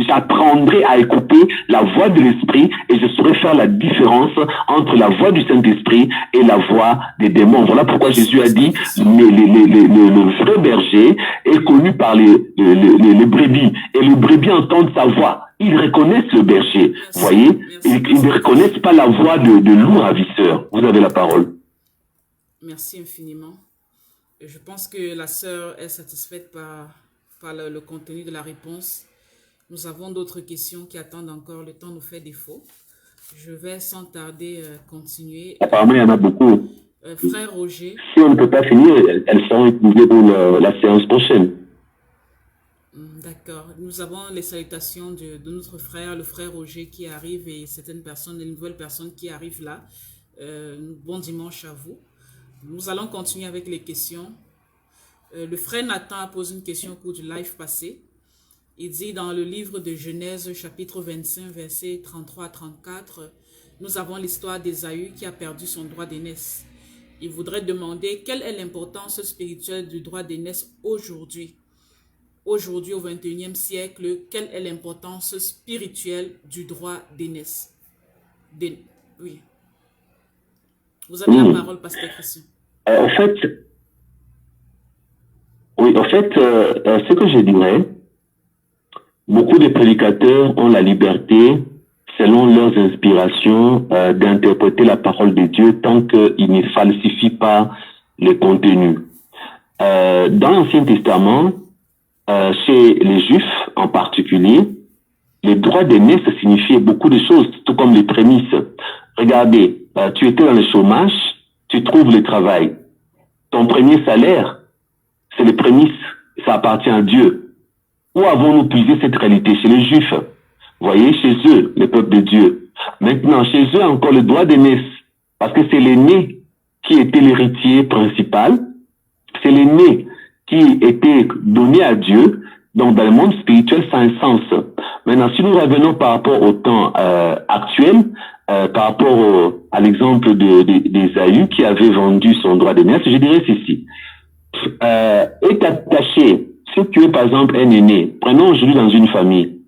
S2: j'apprendrai à écouter la voix de l'Esprit et je saurai faire la différence entre la voix du Saint-Esprit et la voix des démons. Voilà pourquoi Jésus a dit, le vrai berger est connu par les brebis et les brebis entendent sa voix. Ils reconnaissent le berger, vous voyez. Ils ne reconnaissent pas la voix de loup ravisseur. Vous avez la parole.
S1: Merci infiniment. Je pense que la sœur est satisfaite par le contenu de la réponse. Nous avons d'autres questions qui attendent encore. Le temps nous fait défaut. Je vais sans tarder continuer.
S2: Apparemment, il y en a beaucoup.
S1: Frère Roger.
S2: Si on ne peut pas finir, elles seront utilisées pour la séance prochaine.
S1: D'accord. Nous avons les salutations de notre frère, le frère Roger qui arrive et certaines personnes, les nouvelles personnes qui arrivent là. Bon dimanche à vous. Nous allons continuer avec les questions. Le frère Nathan a posé une question au cours du live passé. Il dit dans le livre de Genèse, chapitre 25, versets 33 à 34, nous avons l'histoire d'Ésaü qui a perdu son droit d'aînesse. Il voudrait demander quelle est l'importance spirituelle du droit d'aînesse aujourd'hui. Aujourd'hui, au XXIe siècle, quelle est l'importance spirituelle du droit d'aînesse? Oui. Vous avez la parole, pasteur Christian.
S2: En fait, ce que je dirais, beaucoup de prédicateurs ont la liberté, selon leurs inspirations, d'interpréter la parole de Dieu tant qu'ils ne falsifient pas le contenu. Dans l'Ancien Testament, chez les Juifs en particulier, les droits d'aînesse signifiaient beaucoup de choses, tout comme les prémices. Regardez, tu étais dans le chômage, tu trouves le travail. Ton premier salaire, c'est les prémices, ça appartient à Dieu. Où avons-nous puisé cette réalité? Chez les Juifs. Vous voyez, chez eux, le peuple de Dieu. Maintenant, chez eux, encore le droit d'aînesse. Parce que c'est l'aîné qui était l'héritier principal. C'est l'aîné qui était donné à Dieu. Donc, dans le monde spirituel, ça a un sens. Maintenant, si nous revenons par rapport au temps actuel, par rapport à l'exemple d'Ésaü qui avait vendu son droit d'aînesse, je dirais ceci. Est attaché, si tu es par exemple un aîné, prenons aujourd'hui dans une famille,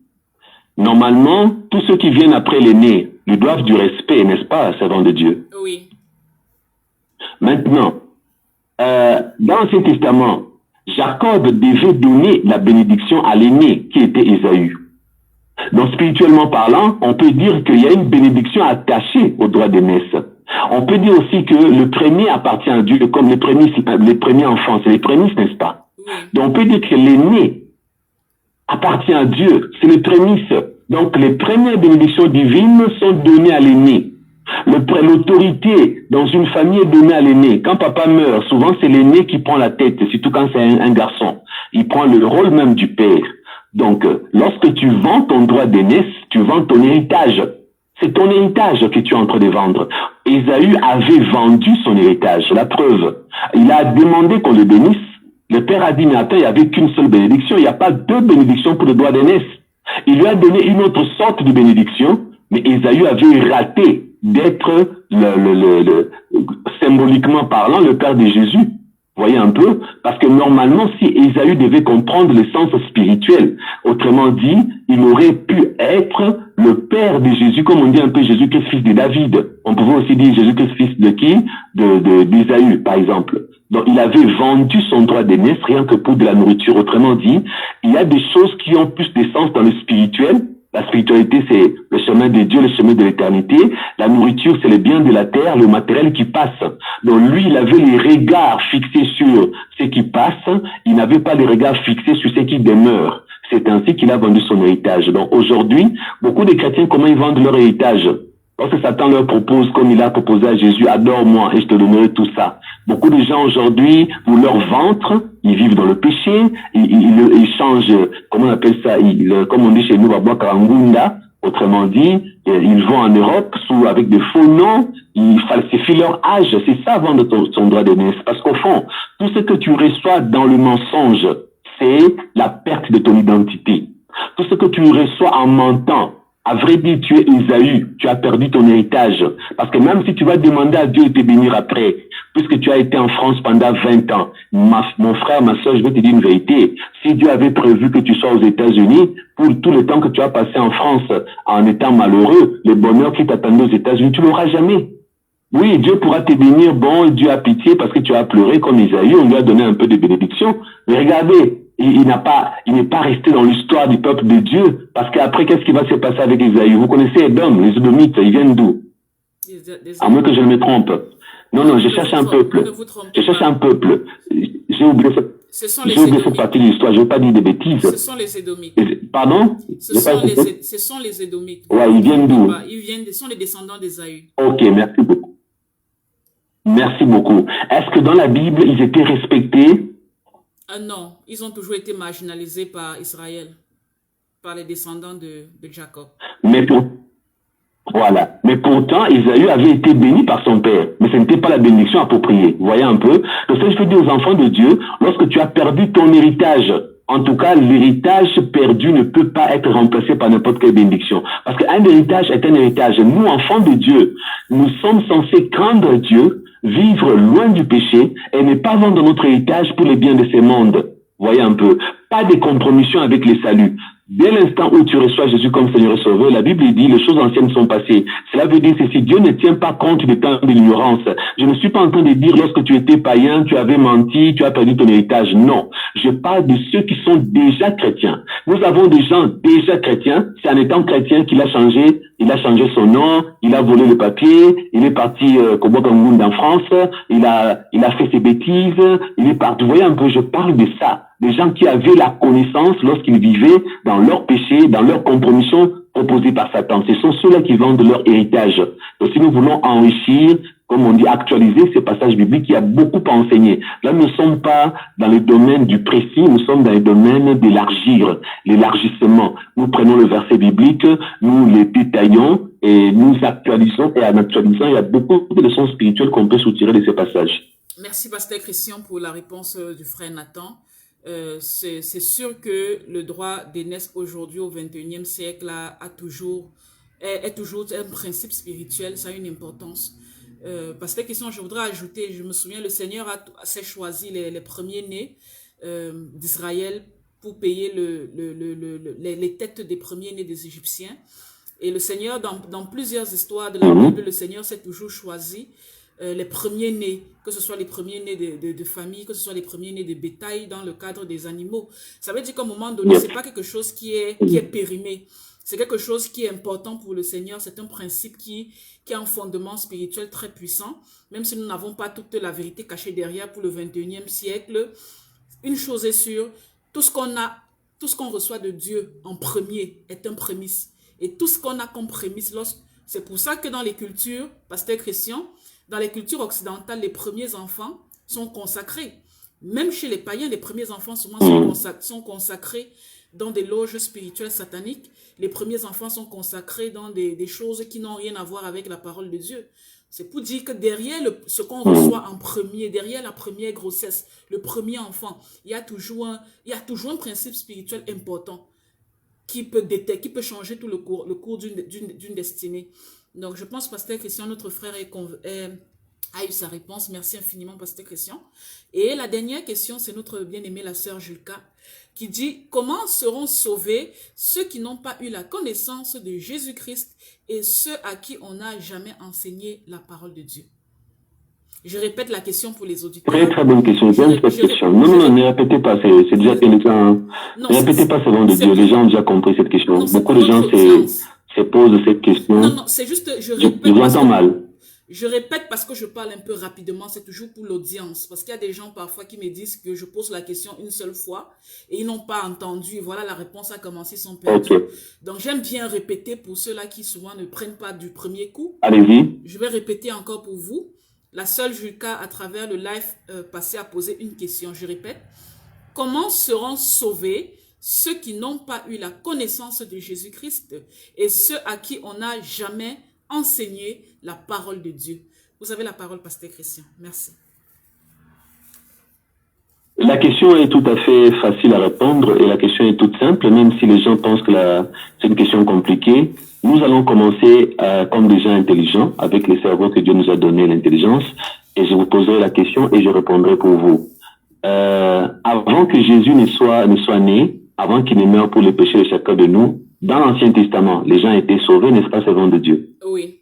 S2: normalement, tous ceux qui viennent après l'aîné lui doivent du respect, n'est-ce pas, servant de Dieu?
S1: Oui.
S2: Maintenant, dans l'Ancien Testament, Jacob devait donner la bénédiction à l'aîné qui était Ésaü. Donc, spirituellement parlant, on peut dire qu'il y a une bénédiction attachée au droit d'aînesse. On peut dire aussi que le premier appartient à Dieu, comme les premiers enfants, c'est les prémices, n'est-ce pas? Donc, on peut dire que l'aîné appartient à Dieu, c'est les prémices. Donc, les premières bénédictions divines sont données à l'aîné. L'autorité dans une famille est donnée à l'aîné. Quand papa meurt, souvent c'est l'aîné qui prend la tête, surtout quand c'est un garçon. Il prend le rôle même du père. Donc, lorsque tu vends ton droit d'aînesse, tu vends ton héritage. C'est ton héritage que tu es en train de vendre. Ésaü avait vendu son héritage. La preuve, il a demandé qu'on le bénisse. Le père a dit, mais attends, il n'y avait qu'une seule bénédiction. Il n'y a pas deux bénédictions pour le droit d'aînesse. Il lui a donné une autre sorte de bénédiction, mais Ésaü avait raté d'être, symboliquement parlant, le père de Jésus. Vous voyez un peu? Parce que normalement, si Ésaü devait comprendre le sens spirituel, autrement dit, il aurait pu être le père de Jésus, comme on dit un peu Jésus qui est fils de David. On pouvait aussi dire Jésus qui est fils de qui? D'Ésaü, par exemple. Donc, il avait vendu son droit d'aînesse rien que pour de la nourriture. Autrement dit, il y a des choses qui ont plus de sens dans le spirituel. La spiritualité, c'est le chemin de Dieu, le chemin de l'éternité. La nourriture, c'est le bien de la terre, le matériel qui passe. Donc lui, il avait les regards fixés sur ce qui passe. Il n'avait pas les regards fixés sur ce qui demeure. C'est ainsi qu'il a vendu son héritage. Donc aujourd'hui, beaucoup de chrétiens, comment ils vendent leur héritage? Lorsque Satan leur propose, comme il a proposé à Jésus, adore-moi et je te donnerai tout ça. Beaucoup de gens aujourd'hui, pour leur ventre, ils vivent dans le péché, ils changent, comment on appelle ça, comme on dit chez nous, Karangunda, autrement dit, ils vont en Europe avec des faux noms, ils falsifient leur âge. C'est ça, vendre son droit d'aînesse. Parce qu'au fond, tout ce que tu reçois dans le mensonge, c'est la perte de ton identité. Tout ce que tu reçois en mentant, à vrai dire, tu es Ésaü, tu as perdu ton héritage. Parce que même si tu vas demander à Dieu de te bénir après, puisque tu as été en France pendant 20 ans, mon frère, ma soeur, je vais te dire une vérité. Si Dieu avait prévu que tu sois aux États-Unis, pour tout le temps que tu as passé en France en étant malheureux, le bonheur qui t'attendait aux États-Unis, tu l'auras jamais. Oui, Dieu pourra te bénir, bon, Dieu a pitié parce que tu as pleuré comme Ésaü, on lui a donné un peu de bénédiction. Mais regardez, il n'est pas resté dans l'histoire du peuple de Dieu, parce qu'après, qu'est-ce qui va se passer avec Ésaü? Vous connaissez Édom, les Édomites, ils viennent d'où? À moins que je ne me trompe. Non, je cherche un peuple. Je cherche un peuple. J'ai oublié cette partie de l'histoire, je ne veux pas dire des bêtises.
S1: Ce sont les Édomites.
S2: Pardon?
S1: Ce sont les Édomites.
S2: Ouais, ils viennent d'où?
S1: Ce sont les descendants d'Ésaü.
S2: Ok, merci beaucoup. Merci beaucoup. Est-ce que dans la Bible, ils étaient respectés?
S1: Non, ils ont toujours été marginalisés par Israël, par les descendants de Jacob.
S2: Mais voilà. Mais pourtant, Isaïe avait été béni par son père. Mais ce n'était pas la bénédiction appropriée. Vous voyez un peu? Donc, ça, je peux dire aux enfants de Dieu, lorsque tu as perdu ton héritage, en tout cas, l'héritage perdu ne peut pas être remplacé par n'importe quelle bénédiction. Parce qu'un héritage est un héritage. Nous, enfants de Dieu, nous sommes censés craindre Dieu, vivre loin du péché et ne pas vendre notre héritage pour les biens de ce monde. Voyez un peu. Pas de compromission avec les saluts. Dès l'instant où tu reçois Jésus comme Seigneur et Sauveur, la Bible dit les choses anciennes sont passées. Cela veut dire que si Dieu ne tient pas compte des temps de l'ignorance, je ne suis pas en train de dire lorsque tu étais païen, tu avais menti, tu as perdu ton héritage. Non. Je parle de ceux qui sont déjà chrétiens. Nous avons des gens déjà chrétiens. C'est en étant chrétien qu'il a changé. Il a changé son nom, il a volé le papier, il est parti en France, il a fait ses bêtises, il est parti. Vous voyez un peu, je parle de ça. Des gens qui avaient la connaissance lorsqu'ils vivaient dans leur péché, dans leur compromission proposée par Satan. Ce sont ceux-là qui vendent leur héritage. Donc si nous voulons enrichir, comme on dit, actualiser ces passages bibliques, il y a beaucoup à enseigner. Là, nous ne sommes pas dans le domaine du précis, nous sommes dans le domaine d'élargir, l'élargissement. Nous prenons le verset biblique, nous les détaillons et nous actualisons. Et en actualisant, il y a beaucoup de leçons spirituelles qu'on peut soutirer de ces passages.
S1: Merci, Pasteur Christian, pour la réponse du frère Nathan. C'est sûr que le droit d'aînesse aujourd'hui au 21e siècle est toujours un principe spirituel, ça a une importance. Parce que question, je voudrais ajouter, je me souviens, le Seigneur s'est choisi les premiers-nés d'Israël pour payer les têtes des premiers-nés des Égyptiens. Et le Seigneur, dans plusieurs histoires de la Bible, le Seigneur s'est toujours choisi les premiers-nés, que ce soit les premiers-nés de famille, que ce soit les premiers-nés de bétail dans le cadre des animaux. Ça veut dire qu'à un moment donné, c'est pas quelque chose qui est périmé. C'est quelque chose qui est important pour le Seigneur. C'est un principe qui a un fondement spirituel très puissant. Même si nous n'avons pas toute la vérité cachée derrière pour le 21e siècle, une chose est sûre, tout ce qu'on reçoit de Dieu en premier est un prémisse. Et tout ce qu'on a comme prémisse, c'est pour ça que dans les cultures, Pasteur Christian, dans les cultures occidentales, les premiers enfants sont consacrés. Même chez les païens, les premiers enfants souvent sont consacrés dans des loges spirituelles sataniques. Les premiers enfants sont consacrés dans des choses qui n'ont rien à voir avec la parole de Dieu. C'est pour dire que derrière ce qu'on reçoit en premier, derrière la première grossesse, le premier enfant, il y a toujours un principe spirituel important qui peut changer tout le cours d'une destinée. Donc, je pense, Pasteur Christian, notre frère a eu sa réponse. Merci infiniment, Pasteur Christian. Et la dernière question, c'est notre bien-aimée, la sœur Julka, qui dit, comment seront sauvés ceux qui n'ont pas eu la connaissance de Jésus-Christ et ceux à qui on n'a jamais enseigné la parole de Dieu? Je répète la question pour les auditeurs.
S2: Très, très bonne question. J'aime cette question. Non, ne répétez pas. C'est déjà quelqu'un. Ne répétez pas ce nom de Dieu. Les gens ont déjà compris cette question. Beaucoup de gens se posent cette question.
S1: Non, c'est juste, je
S2: vous entends mal.
S1: Je répète parce que je parle un peu rapidement, c'est toujours pour l'audience. Parce qu'il y a des gens parfois qui me disent que je pose la question une seule fois et ils n'ont pas entendu. Et voilà, la réponse a commencé, ils sont perdus. Okay. Donc, j'aime bien répéter pour ceux-là qui souvent ne prennent pas du premier coup.
S2: Allez-y.
S1: Je vais répéter encore pour vous. La sœur Julka, à travers le live passé, a posé une question. Je répète. Comment seront sauvés ceux qui n'ont pas eu la connaissance de Jésus-Christ et ceux à qui on n'a jamais enseigné la parole de Dieu? Vous avez la parole, Pasteur Christian. Merci.
S2: La question est tout à fait facile à répondre et la question est toute simple, même si les gens pensent que c'est une question compliquée. Nous allons commencer comme des gens intelligents, avec les cerveaux que Dieu nous a donné, l'intelligence, et je vous poserai la question et je répondrai pour vous. Avant que Jésus ne soit né, avant qu'il ne meure pour le péché de chacun de nous, dans l'Ancien Testament, les gens étaient sauvés, n'est-ce pas, servants de Dieu?
S1: Oui.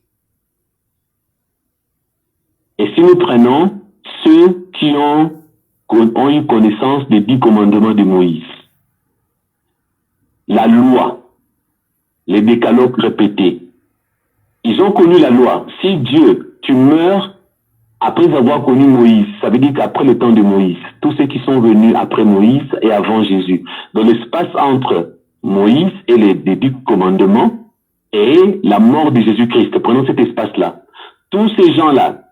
S2: Et si nous prenons ceux qui ont eu connaissance des 10 commandements de Moïse, la loi, les décalogues répétés, ils ont connu la loi. Si Dieu, tu meurs après avoir connu Moïse, ça veut dire qu'après le temps de Moïse, tous ceux qui sont venus après Moïse et avant Jésus, dans l'espace entre Moïse et les 10 commandements et la mort de Jésus-Christ, prenons cet espace-là. Tous ces gens-là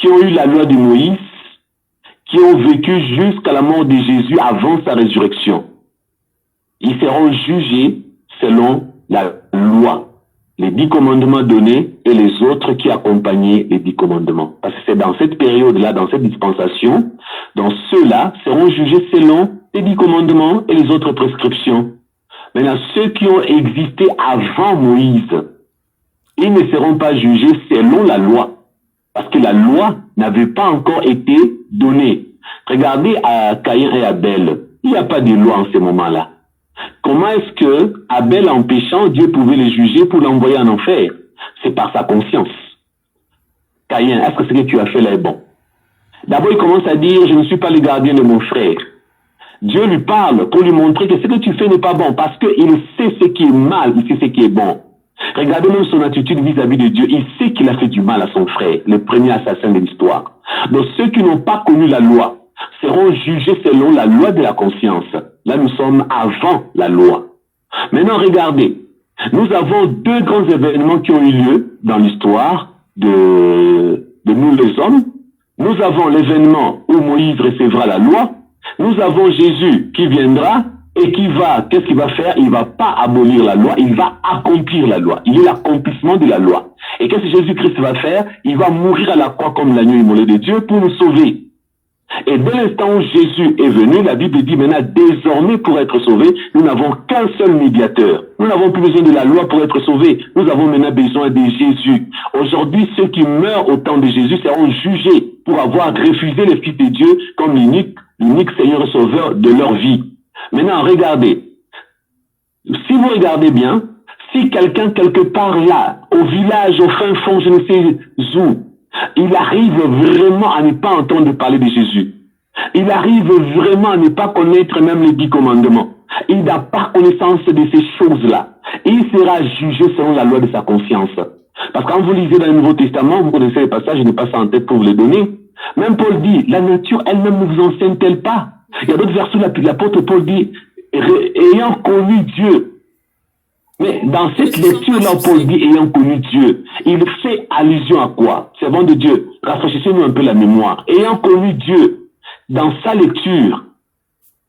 S2: qui ont eu la loi de Moïse, qui ont vécu jusqu'à la mort de Jésus avant sa résurrection. Ils seront jugés selon la loi, les 10 commandements donnés et les autres qui accompagnaient les 10 commandements. Parce que c'est dans cette période-là, dans cette dispensation, dont ceux-là seront jugés selon les 10 commandements et les autres prescriptions. Maintenant, ceux qui ont existé avant Moïse, ils ne seront pas jugés selon la loi. Parce que la loi n'avait pas encore été donnée. Regardez à Caïn et Abel. Il n'y a pas de loi en ce moment-là. Comment est-ce que Abel, en péchant, Dieu pouvait le juger pour l'envoyer en enfer? C'est par sa conscience. Caïn, est-ce que ce que tu as fait là est bon? D'abord, il commence à dire, je ne suis pas le gardien de mon frère. Dieu lui parle pour lui montrer que ce que tu fais n'est pas bon, parce qu'il sait ce qui est mal, il sait ce qui est bon. Regardez même son attitude vis-à-vis de Dieu. Il sait qu'il a fait du mal à son frère, le premier assassin de l'histoire. Donc ceux qui n'ont pas connu la loi seront jugés selon la loi de la conscience. Là, nous sommes avant la loi. Maintenant, regardez. Nous avons 2 grands événements qui ont eu lieu dans l'histoire de nous les hommes. Nous avons l'événement où Moïse recevra la loi. Nous avons Jésus qui viendra et qui va, qu'est-ce qu'il va faire? Il ne va pas abolir la loi, il va accomplir la loi. Il est l'accomplissement de la loi. Et qu'est-ce que Jésus-Christ va faire? Il va mourir à la croix comme l'agneau immolé de Dieu pour nous sauver. Et dès l'instant où Jésus est venu, la Bible dit maintenant, désormais pour être sauvés, nous n'avons qu'un seul médiateur. Nous n'avons plus besoin de la loi pour être sauvés. Nous avons maintenant besoin de Jésus. Aujourd'hui, ceux qui meurent au temps de Jésus seront jugés pour avoir refusé le Fils de Dieu comme l'unique Seigneur et Sauveur de leur vie. Maintenant, regardez. Si vous regardez bien, si quelqu'un quelque part là, au village, au fin fond, je ne sais où, il arrive vraiment à ne pas entendre parler de Jésus. Il arrive vraiment à ne pas connaître même les 10 commandements. Il n'a pas connaissance de ces choses-là. Il sera jugé selon la loi de sa conscience. Parce que quand vous lisez dans le Nouveau Testament, vous connaissez les passages, je n'ai pas ça en tête pour vous les donner. Même Paul dit, la nature elle-même ne vous enseigne-t-elle pas? Il y a d'autres versets où l'apôtre Paul dit, ayant connu Dieu. Mais dans cette lecture-là, Paul dit ayant connu Dieu, il fait allusion à quoi? Servant de Dieu, rafraîchissez-nous un peu la mémoire. Ayant connu Dieu, dans sa lecture,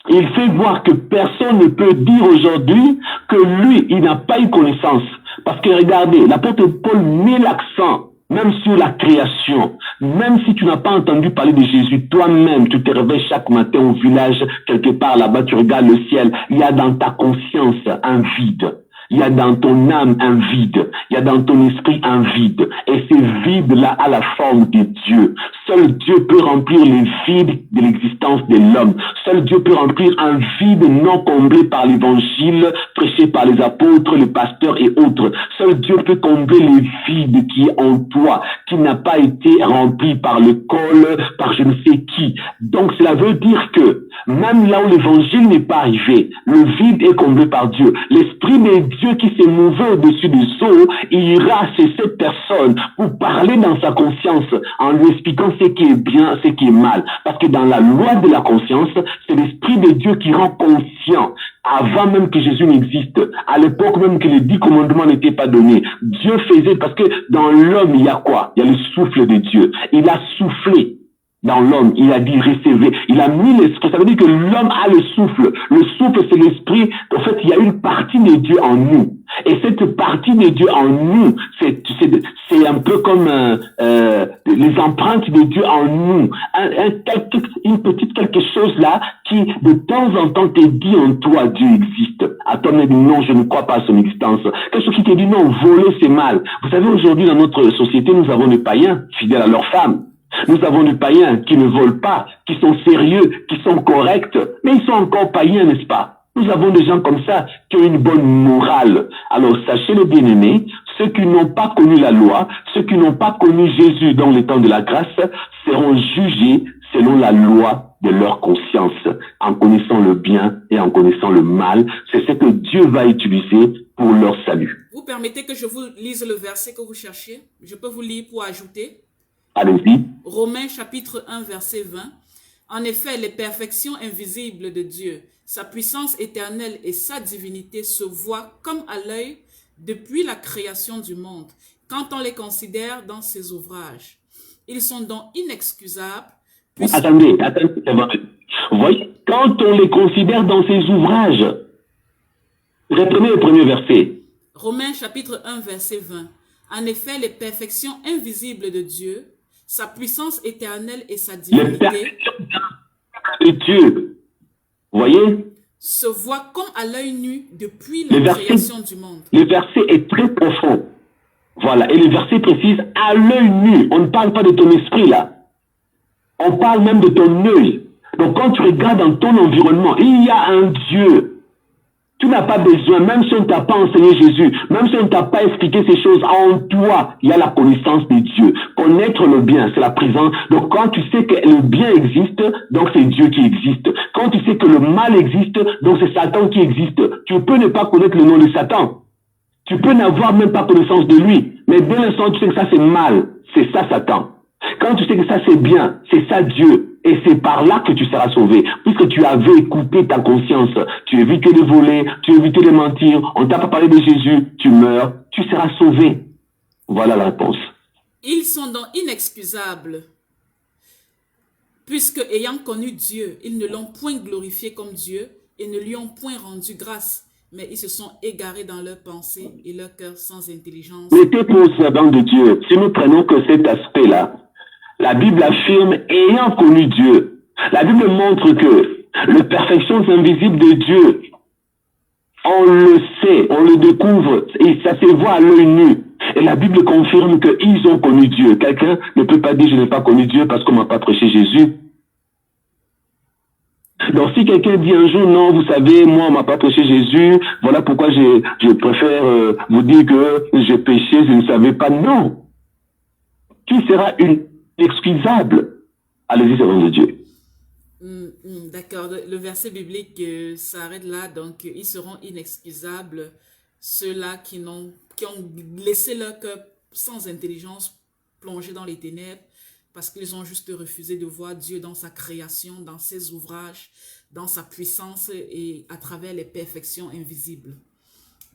S2: il fait voir que personne ne peut dire aujourd'hui que lui, il n'a pas eu connaissance. Parce que regardez, l'apôtre Paul met l'accent même sur la création. Même si tu n'as pas entendu parler de Jésus, toi-même, tu te réveilles chaque matin au village, quelque part là-bas, tu regardes le ciel, il y a dans ta conscience un vide. Il y a dans ton âme un vide. Il y a dans ton esprit un vide. Et ce vide-là a la forme de Dieu. Seul Dieu peut remplir le vide de l'existence de l'homme. Seul Dieu peut remplir un vide non comblé par l'évangile, prêché par les apôtres, les pasteurs et autres. Seul Dieu peut combler le vide qui est en toi, qui n'a pas été rempli par le col, par je ne sais qui. Donc cela veut dire que même là où l'évangile n'est pas arrivé, le vide est comblé par Dieu. L'esprit de Dieu qui s'est mouvé au-dessus des eaux, il ira chez cette personne pour parler dans sa conscience en lui expliquant ce qui est bien, ce qui est mal. Parce que dans la loi de la conscience, c'est l'esprit de Dieu qui rend conscient avant même que Jésus n'existe, à l'époque même que les 10 commandements n'étaient pas donnés. Dieu faisait, parce que dans l'homme, il y a quoi? Il y a le souffle de Dieu. Il a soufflé dans l'homme, il a dit recevez, il a mis l'esprit, ça veut dire que l'homme a le souffle. Le souffle, c'est l'esprit. En fait, il y a une partie de Dieu en nous. Et cette partie de Dieu en nous, c'est un peu comme les empreintes de Dieu en nous. Une petite quelque chose là qui, de temps en temps, te dit en toi, Dieu existe. À toi, mais non, je ne crois pas à son existence. Quelque chose qui te dit non, voler c'est mal. Vous savez, aujourd'hui, dans notre société, nous avons des païens fidèles à leurs femmes. Nous avons des païens qui ne volent pas, qui sont sérieux, qui sont corrects, mais ils sont encore païens, n'est-ce pas? Nous avons des gens comme ça qui ont une bonne morale. Alors sachez les bien-aimés, ceux qui n'ont pas connu la loi, ceux qui n'ont pas connu Jésus dans les temps de la grâce, seront jugés selon la loi de leur conscience, en connaissant le bien et en connaissant le mal. C'est ce que Dieu va utiliser pour leur salut.
S1: Vous permettez que je vous lise le verset que vous cherchiez? Je peux vous lire pour ajouter?
S2: Allez-y.
S1: Romains chapitre 1 verset 20. En effet, les perfections invisibles de Dieu, sa puissance éternelle et sa divinité se voient comme à l'œil depuis la création du monde, quand on les considère dans ses ouvrages. Ils sont donc inexcusables.
S2: Attendez. Vous voyez, quand on les considère dans ces ouvrages, reprenez le premier verset.
S1: Romains chapitre 1, verset 20. En effet, les perfections invisibles de Dieu, sa puissance éternelle et sa divinité,
S2: Les perfections de Dieu, vous voyez,
S1: se voient comme à l'œil nu depuis la création du monde.
S2: Le verset est très profond. Voilà, et le verset précise à l'œil nu. On ne parle pas de ton esprit là. On parle même de ton œil. Donc quand tu regardes dans ton environnement, il y a un Dieu. Tu n'as pas besoin, même si on ne t'a pas enseigné Jésus, même si on ne t'a pas expliqué ces choses, en toi, il y a la connaissance de Dieu. Connaître le bien, c'est la présence. Donc quand tu sais que le bien existe, donc c'est Dieu qui existe. Quand tu sais que le mal existe, donc c'est Satan qui existe. Tu peux ne pas connaître le nom de Satan. Tu peux n'avoir même pas connaissance de lui. Mais dès l'instant tu sais que ça c'est mal, c'est ça Satan. Quand tu sais que ça c'est bien, c'est ça Dieu. Et c'est par là que tu seras sauvé. Puisque tu avais écouté ta conscience. Tu évites de voler, tu évites de mentir. On t'a pas parlé de Jésus. Tu meurs, tu seras sauvé. Voilà la réponse.
S1: Ils sont donc inexcusables. Puisque ayant connu Dieu, ils ne l'ont point glorifié comme Dieu et ne lui ont point rendu grâce. Mais ils se sont égarés dans leurs pensées et leur cœur sans intelligence.
S2: Mettez pour servant de Dieu. Si nous prenons que cet aspect-là, la Bible affirme ayant connu Dieu. La Bible montre que les perfections invisibles de Dieu, on le sait, on le découvre, et ça se voit à l'œil nu. Et la Bible confirme qu'ils ont connu Dieu. Quelqu'un ne peut pas dire je n'ai pas connu Dieu parce qu'on ne m'a pas prêché Jésus. Donc si quelqu'un dit un jour non, vous savez, moi on m'a pas prêché Jésus, voilà pourquoi je préfère vous dire que j'ai péché, je ne savais pas. Non. Tu seras inexcusable. Allez-y, servant de Dieu.
S1: D'accord, le verset biblique s'arrête là, donc ils seront inexcusables, ceux-là qui ont laissé leur cœur sans intelligence plongé dans les ténèbres, parce qu'ils ont juste refusé de voir Dieu dans sa création, dans ses ouvrages, dans sa puissance et à travers les perfections invisibles.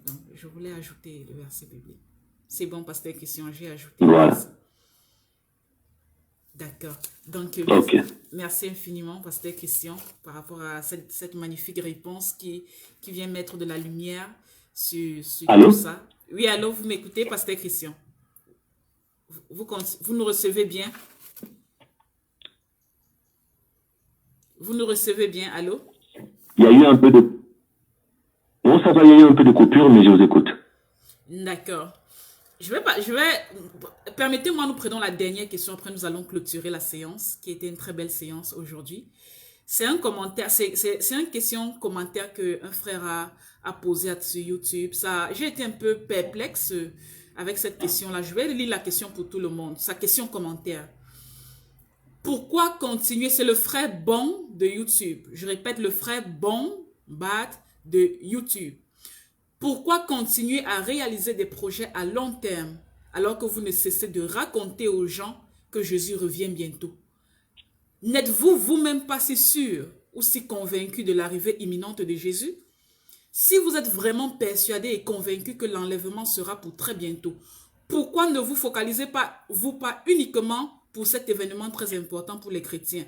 S1: Donc, je voulais ajouter le verset biblique. C'est bon, pasteur Christian, j'ai ajouté le verset. D'accord. Donc, merci infiniment, pasteur Christian, par rapport à cette magnifique réponse qui vient mettre de la lumière sur tout ça. Oui, allô, vous m'écoutez, pasteur Christian? Vous nous recevez bien? Vous nous recevez bien, allô?
S2: Il y a eu un peu de... Non, ça va, il y a eu un peu de coupure, mais je vous écoute.
S1: D'accord. Permettez-moi, nous prenons la dernière question, après nous allons clôturer la séance, qui était une très belle séance aujourd'hui. C'est un commentaire, c'est une question commentaire qu'un frère a posé sur YouTube. J'ai été un peu perplexe avec cette question-là. Je vais lire la question pour tout le monde. Sa question commentaire. Pourquoi continuer? C'est le frère Bon de YouTube. Je répète, le frère Bon Bat de YouTube. Pourquoi continuer à réaliser des projets à long terme alors que vous ne cessez de raconter aux gens que Jésus revient bientôt? N'êtes-vous vous-même pas si sûr ou si convaincu de l'arrivée imminente de Jésus? Si vous êtes vraiment persuadé et convaincu que l'enlèvement sera pour très bientôt, pourquoi ne vous focalisez pas uniquement pour cet événement très important pour les chrétiens?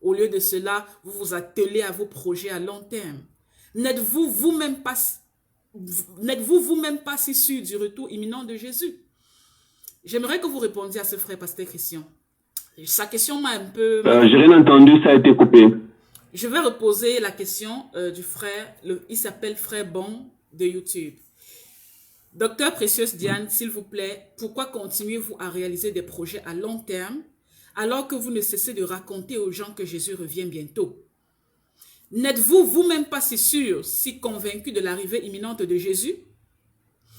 S1: Au lieu de cela, vous vous attelez à vos projets à long terme. N'êtes-vous vous-même pas si sûr du retour imminent de Jésus? J'aimerais que vous répondiez à ce frère pasteur Christian. Sa question m'a un peu...
S2: J'ai rien entendu, ça a été coupé.
S1: Je vais reposer la question du frère, il s'appelle Frère Bon de YouTube. Docteur Précieuse Diane, s'il vous plaît, pourquoi continuez-vous à réaliser des projets à long terme alors que vous ne cessez de raconter aux gens que Jésus revient bientôt? N'êtes-vous vous-même pas si sûr, si convaincu de l'arrivée imminente de Jésus?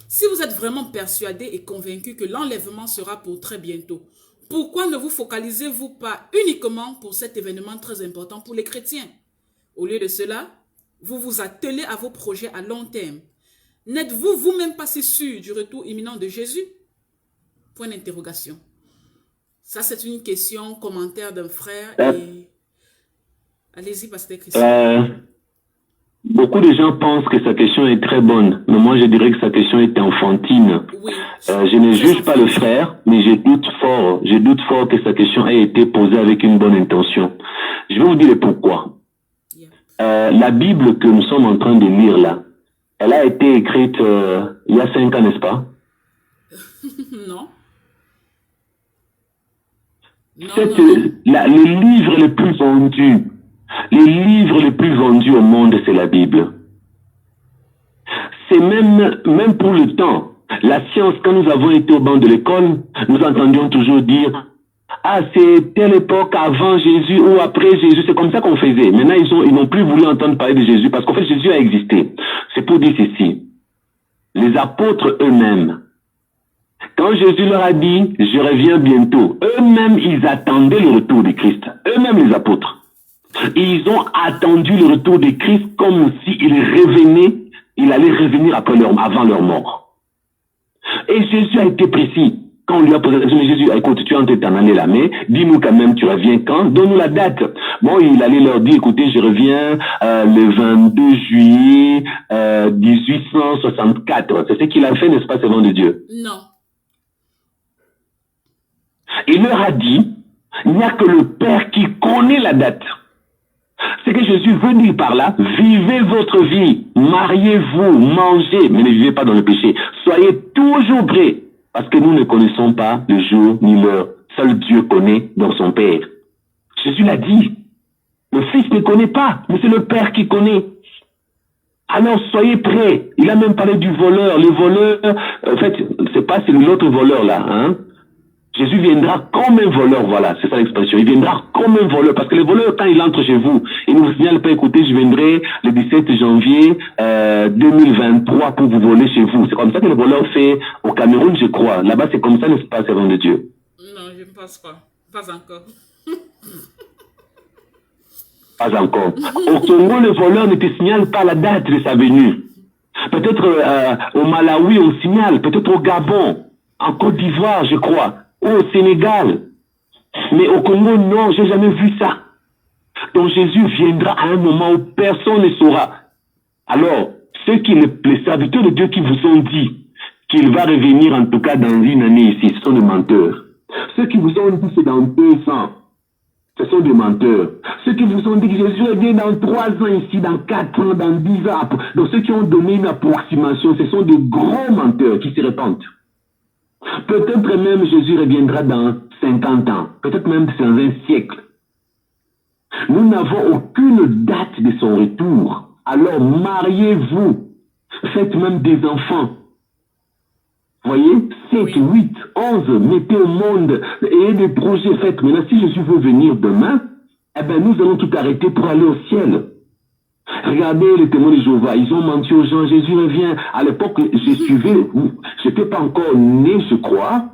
S1: Si vous êtes vraiment persuadé et convaincu que l'enlèvement sera pour très bientôt, pourquoi ne vous focalisez-vous pas uniquement pour cet événement très important pour les chrétiens? Au lieu de cela, vous vous attelez à vos projets à long terme. N'êtes-vous vous-même pas si sûr du retour imminent de Jésus? Point d'interrogation. Ça, c'est une question, commentaire d'un frère. Et... Allez-y, pasteur Christian.
S2: Beaucoup de gens pensent que sa question est très bonne, mais moi je dirais que sa question est enfantine.
S1: Oui.
S2: Je ne juge pas le frère, mais je doute fort que sa question ait été posée avec une bonne intention. Je vais vous dire pourquoi. La Bible que nous sommes en train de lire là, elle a été écrite il y a 5 ans, n'est-ce pas?
S1: Non.
S2: Les livres les plus vendus au monde, c'est la Bible. C'est même pour le temps. La science, quand nous avons été au banc de l'école, nous entendions toujours dire « Ah, c'est telle époque avant Jésus ou après Jésus ». C'est comme ça qu'on faisait. Maintenant, ils n'ont plus voulu entendre parler de Jésus parce qu'en fait, Jésus a existé. C'est pour dire ceci. Les apôtres eux-mêmes, quand Jésus leur a dit « Je reviens bientôt », eux-mêmes, ils attendaient le retour de Christ. Eux-mêmes, les apôtres. Ils ont attendu le retour de Christ comme s'il revenait, il allait revenir avant leur mort. Et Jésus a été précis. Quand on lui a posé la question, Jésus, écoute, tu es en train d'en aller là, mais dis-nous quand même, tu reviens quand? Donne-nous la date. Bon, il allait leur dire, écoutez, je reviens le 22 juillet 1864. C'est ce qu'il a fait, n'est-ce pas, servant de Dieu?
S1: Non.
S2: Il leur a dit, il n'y a que le Père qui connaît la date. C'est que Jésus veut dire par là, vivez votre vie, mariez-vous, mangez, mais ne vivez pas dans le péché. Soyez toujours prêts, parce que nous ne connaissons pas le jour ni l'heure. Seul Dieu connaît, donc son Père. Jésus l'a dit. Le Fils ne connaît pas, mais c'est le Père qui connaît. Alors soyez prêts. Il a même parlé du voleur. Le voleur, en fait, c'est pas c'est l'autre voleur là, hein. Jésus viendra comme un voleur, voilà, c'est ça l'expression. Il viendra comme un voleur, parce que le voleur, quand il entre chez vous, il ne vous signale pas, écoutez, je viendrai le 17 janvier 2023 pour vous voler chez vous. C'est comme ça que le voleur fait au Cameroun, je crois. Là-bas, c'est comme ça, n'est-ce pas, servant de Dieu?
S1: Non, je ne pense pas. Pas encore.
S2: Pas encore. Au Congo, le voleur ne te signale pas la date de sa venue. Peut-être au Malawi, on signale. Peut-être au Gabon, en Côte d'Ivoire, je crois. Ou au Sénégal. Mais au Congo, non, j'ai jamais vu ça. Donc Jésus viendra à un moment où personne ne saura. Alors, les serviteurs de Dieu qui vous ont dit qu'il va revenir en tout cas dans une année ici, ce sont des menteurs. Ceux qui vous ont dit c'est dans 2 ans, ce sont des menteurs. Ceux qui vous ont dit que Jésus revient dans 3 ans ici, dans 4 ans, dans 10 ans. Donc ceux qui ont donné une approximation, ce sont des gros menteurs qui se répandent. Peut-être même Jésus reviendra dans 50 ans, peut-être même dans un siècle. Nous n'avons aucune date de son retour. Alors mariez-vous, faites même des enfants. Voyez, 7, 8, 11, mettez au monde, ayez des projets, faites. Maintenant, si Jésus veut venir demain, eh bien, nous allons tout arrêter pour aller au ciel. Regardez les témoins de Jéhovah, ils ont menti aux gens, Jésus revient. À l'époque, je n'étais pas encore né, je crois.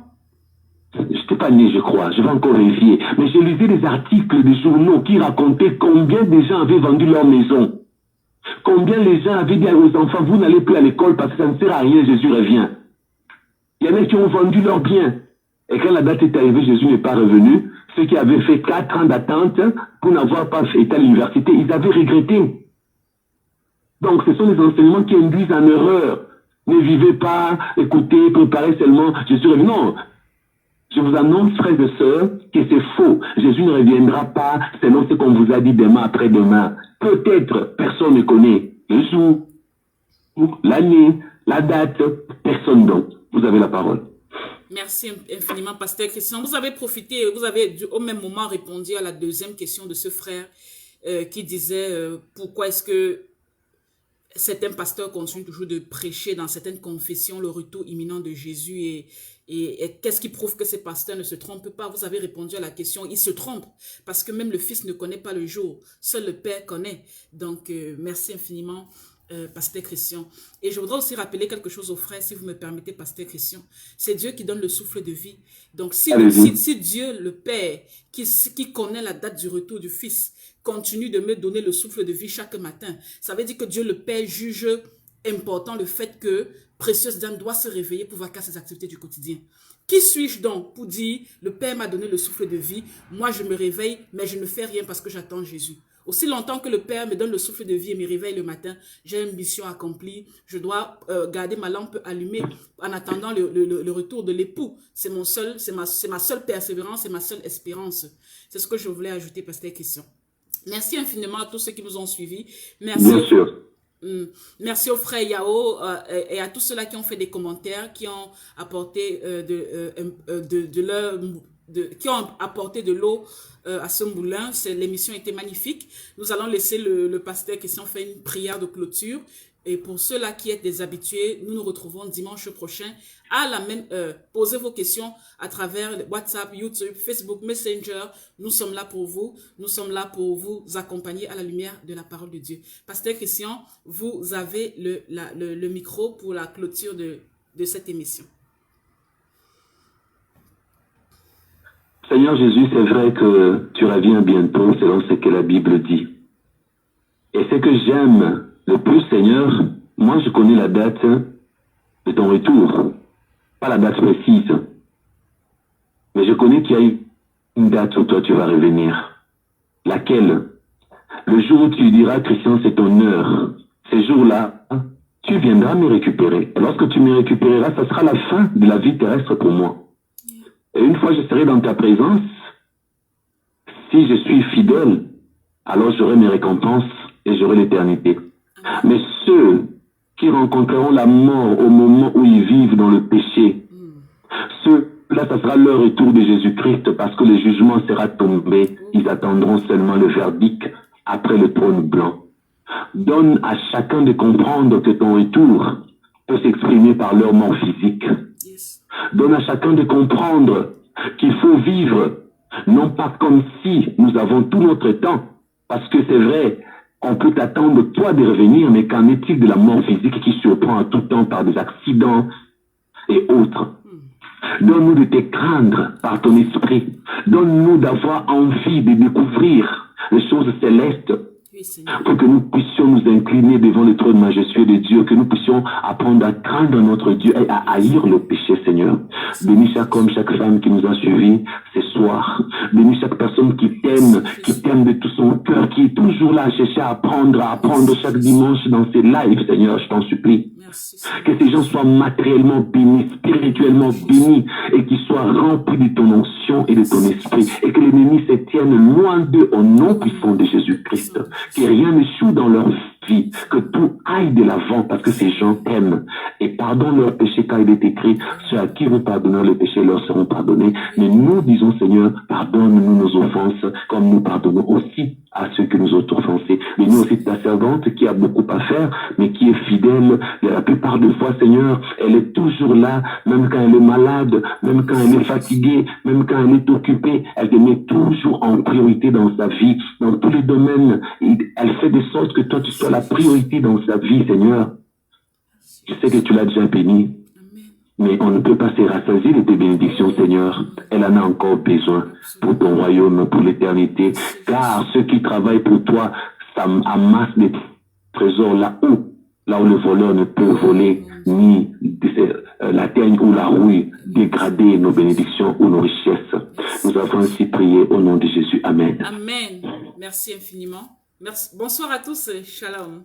S2: Je n'étais pas né, je crois, je vais encore vérifier. Mais je lisais des articles des journaux qui racontaient combien de gens avaient vendu leur maison. Combien les gens avaient dit aux enfants, vous n'allez plus à l'école parce que ça ne sert à rien, Jésus revient. Il y en a qui ont vendu leurs biens. Et quand la date est arrivée, Jésus n'est pas revenu. Ceux qui avaient fait 4 ans d'attente pour n'avoir pas été à l'université, ils avaient regretté. Donc, ce sont des enseignements qui induisent en erreur. Ne vivez pas, écoutez, préparez seulement. Jésus revient. Non. Je vous annonce, frères et sœurs, que c'est faux. Jésus ne reviendra pas selon ce qu'on vous a dit demain après-demain. Peut-être, personne ne connaît le jour, l'année, la date, personne donc. Vous avez la parole.
S1: Merci infiniment, Pasteur Christian. Vous avez profité, vous avez au même moment répondu à la deuxième question de ce frère qui disait pourquoi est-ce que certains pasteurs continuent toujours de prêcher dans certaines confessions le retour imminent de Jésus et qu'est-ce qui prouve que ces pasteurs ne se trompent pas? Vous avez répondu à la question, ils se trompent parce que même le Fils ne connaît pas le jour, seul le Père connaît. Donc, merci infiniment, Pasteur Christian. Et je voudrais aussi rappeler quelque chose aux frères, si vous me permettez, Pasteur Christian. C'est Dieu qui donne le souffle de vie. Donc, si Dieu, le Père, qui connaît la date du retour du Fils, continue de me donner le souffle de vie chaque matin, ça veut dire que Dieu le Père juge important le fait que Précieuse Dame doit se réveiller pour vaquer à ses activités du quotidien. Qui suis-je donc pour dire, le Père m'a donné le souffle de vie, moi je me réveille, mais je ne fais rien parce que j'attends Jésus. Aussi longtemps que le Père me donne le souffle de vie et me réveille le matin, j'ai une mission accomplie. Je dois garder ma lampe allumée en attendant le retour de l'époux. C'est ma seule persévérance et ma seule espérance. C'est ce que je voulais ajouter, Pasteur Christian. Merci infiniment à tous ceux qui nous ont suivis. Merci.
S2: Bien sûr.
S1: Merci au frère Yao et à tous ceux-là qui ont fait des commentaires, qui ont apporté qui ont apporté de l'eau à ce moulin. L'émission était magnifique. Nous allons laisser le pasteur Christian faire une prière de clôture. Et pour ceux-là qui êtes des habitués, nous nous retrouvons dimanche prochain à la même heure. Posez vos questions à travers WhatsApp, YouTube, Facebook, Messenger. Nous sommes là pour vous. Nous sommes là pour vous accompagner à la lumière de la parole de Dieu. Pasteur Christian, vous avez le micro pour la clôture de cette émission.
S2: Seigneur Jésus, c'est vrai que tu reviens bientôt selon ce que la Bible dit. Et ce que j'aime le plus, Seigneur, moi je connais la date de ton retour, pas la date précise, mais je connais qu'il y a une date où toi tu vas revenir. Laquelle? Le jour où tu diras, Christian, c'est ton heure. Ces jours-là, tu viendras me récupérer. Et lorsque tu me récupéreras, ça sera la fin de la vie terrestre pour moi. Et une fois je serai dans ta présence, si je suis fidèle, alors j'aurai mes récompenses et j'aurai l'éternité. Mais ceux qui rencontreront la mort au moment où ils vivent dans le péché, ceux-là, ça sera leur retour de Jésus-Christ parce que le jugement sera tombé. Ils attendront seulement le verdict après le trône blanc. Donne à chacun de comprendre que ton retour peut s'exprimer par leur mort physique. Donne à chacun de comprendre qu'il faut vivre, non pas comme si nous avons tout notre temps, parce que c'est vrai, on peut t'attendre toi de revenir, mais qu'en est-il de la mort physique qui surprend à tout temps par des accidents et autres? Donne-nous de te craindre par ton esprit. Donne-nous d'avoir envie de découvrir les choses célestes pour que nous puissions nous incliner devant le trône majestueux de Dieu, que nous puissions apprendre à craindre notre Dieu et à haïr le péché, Seigneur. Bénis chaque homme, chaque femme qui nous a suivis ce soir. Bénis chaque personne qui t'aime de tout son cœur, qui est toujours là à chercher à apprendre chaque dimanche dans ses lives, Seigneur, je t'en supplie. Que ces gens soient matériellement bénis, spirituellement bénis, et qu'ils soient remplis de ton onction et de ton esprit, et que l'ennemi se tienne loin d'eux au nom puissant de Jésus-Christ. Que rien n'échoue dans leur vie, que tout aille de l'avant, parce que ces gens t'aiment. Et pardonne leurs péchés, car il est écrit, ceux à qui vous pardonnez les péchés leur seront pardonnés. Mais nous disons, Seigneur, pardonne-nous nos offenses, comme nous pardonnons aussi à ceux qui nous ont offensés. Mais nous aussi, ta servante qui a beaucoup à faire, mais qui est fidèle. La plupart des fois, Seigneur, elle est toujours là, même quand elle est malade, même quand elle est fatiguée, même quand elle est occupée, elle te met toujours en priorité dans sa vie, dans tous les domaines. Elle fait de sorte que toi, tu sois la priorité dans sa vie, Seigneur. Je sais que tu l'as déjà bénie, mais on ne peut pas se rassasier de tes bénédictions, Seigneur. Elle en a encore besoin pour ton royaume, pour l'éternité. Car ceux qui travaillent pour toi, ça amasse des trésors là-haut, là où le voleur ne peut voler, ni la teigne ou la rouille dégrader nos bénédictions ou nos richesses. Nous avons ainsi prié au nom de Jésus. Amen.
S1: Amen. Merci infiniment. Merci. Bonsoir à tous. Shalom.